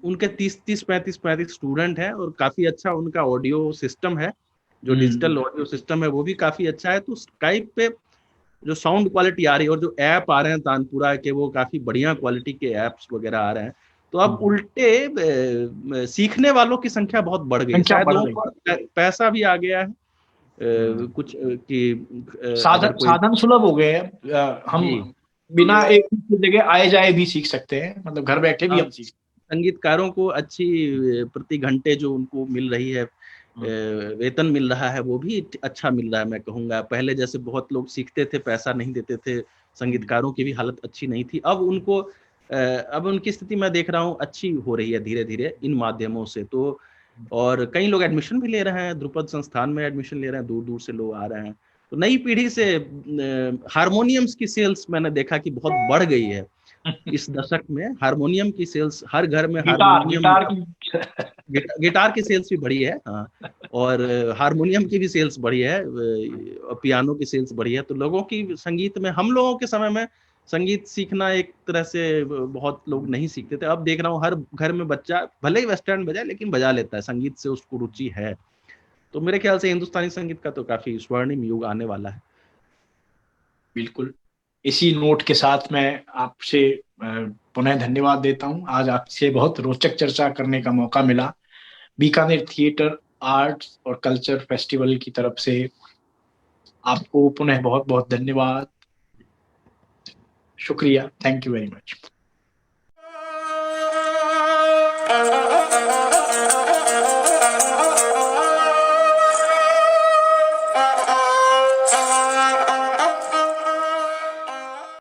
उनके 30-35 स्टूडेंट हैं, और काफी अच्छा उनका ऑडियो सिस्टम है, जो डिजिटल ऑडियो सिस्टम है वो भी काफी अच्छा है। तो स्काइप पे जो साउंड क्वालिटी आ रही है और जो ऐप आ रहे हैं तानपुरा के, वो काफी बढ़िया क्वालिटी के ऐप्स वगैरह आ रहे हैं। तो अब उल्टे सीखने वालों की संख्या बहुत बढ़ गई, शायद लोगों को पैसा भी आ गया है कुछ कि साधन सुलभ हो गए हैं। हम बिना एक जगह आए जाए भी सीख सकते हैं, मतलब घर बैठे भी हम सीख। संगीतकारों को अच्छी प्रति घंटे जो उनको मिल रही है, वेतन मिल रहा है, वो भी अच्छा मिल रहा है मैं कहूँगा। पहले जैसे बहुत लोग सीखते थे, पैसा नहीं देते थे, संगीतकारों की भी हालत अच्छी नहीं थी। अब उनको अब उनकी स्थिति मैं देख रहा हूँ अच्छी हो रही है धीरे धीरे इन माध्यमों से। तो और कई लोग एडमिशन भी ले रहे हैं, ध्रुपद संस्थान में एडमिशन ले रहे हैं, दूर दूर से लोग आ रहे हैं। तो नई पीढ़ी से हारमोनियम्स की सेल्स मैंने देखा कि बहुत बढ़ गई है इस दशक में। हारमोनियम की सेल्स हर घर में, हारमोनियम गिटार की सेल्स भी बढ़ी है, हाँ, और हारमोनियम की भी सेल्स बढ़ी है, पियानो की सेल्स बढ़ी है। तो लोगों की संगीत में, हम लोगों के समय में संगीत सीखना एक तरह से बहुत लोग नहीं सीखते थे। अब देख रहा हूँ हर घर में बच्चा भले ही वेस्टर्न बजाए लेकिन बजा लेता है, संगीत से उसको रुचि है। तो मेरे ख्याल से हिंदुस्तानी संगीत का तो काफी स्वर्णिम युग आने वाला है। बिल्कुल। इसी नोट के साथ मैं आपसे पुनः धन्यवाद देता हूं। आज आपसे बहुत रोचक चर्चा करने का मौका मिला। बीकानेर थिएटर आर्ट्स और कल्चर फेस्टिवल की तरफ से आपको पुनः बहुत बहुत धन्यवाद, शुक्रिया। Thank you very much.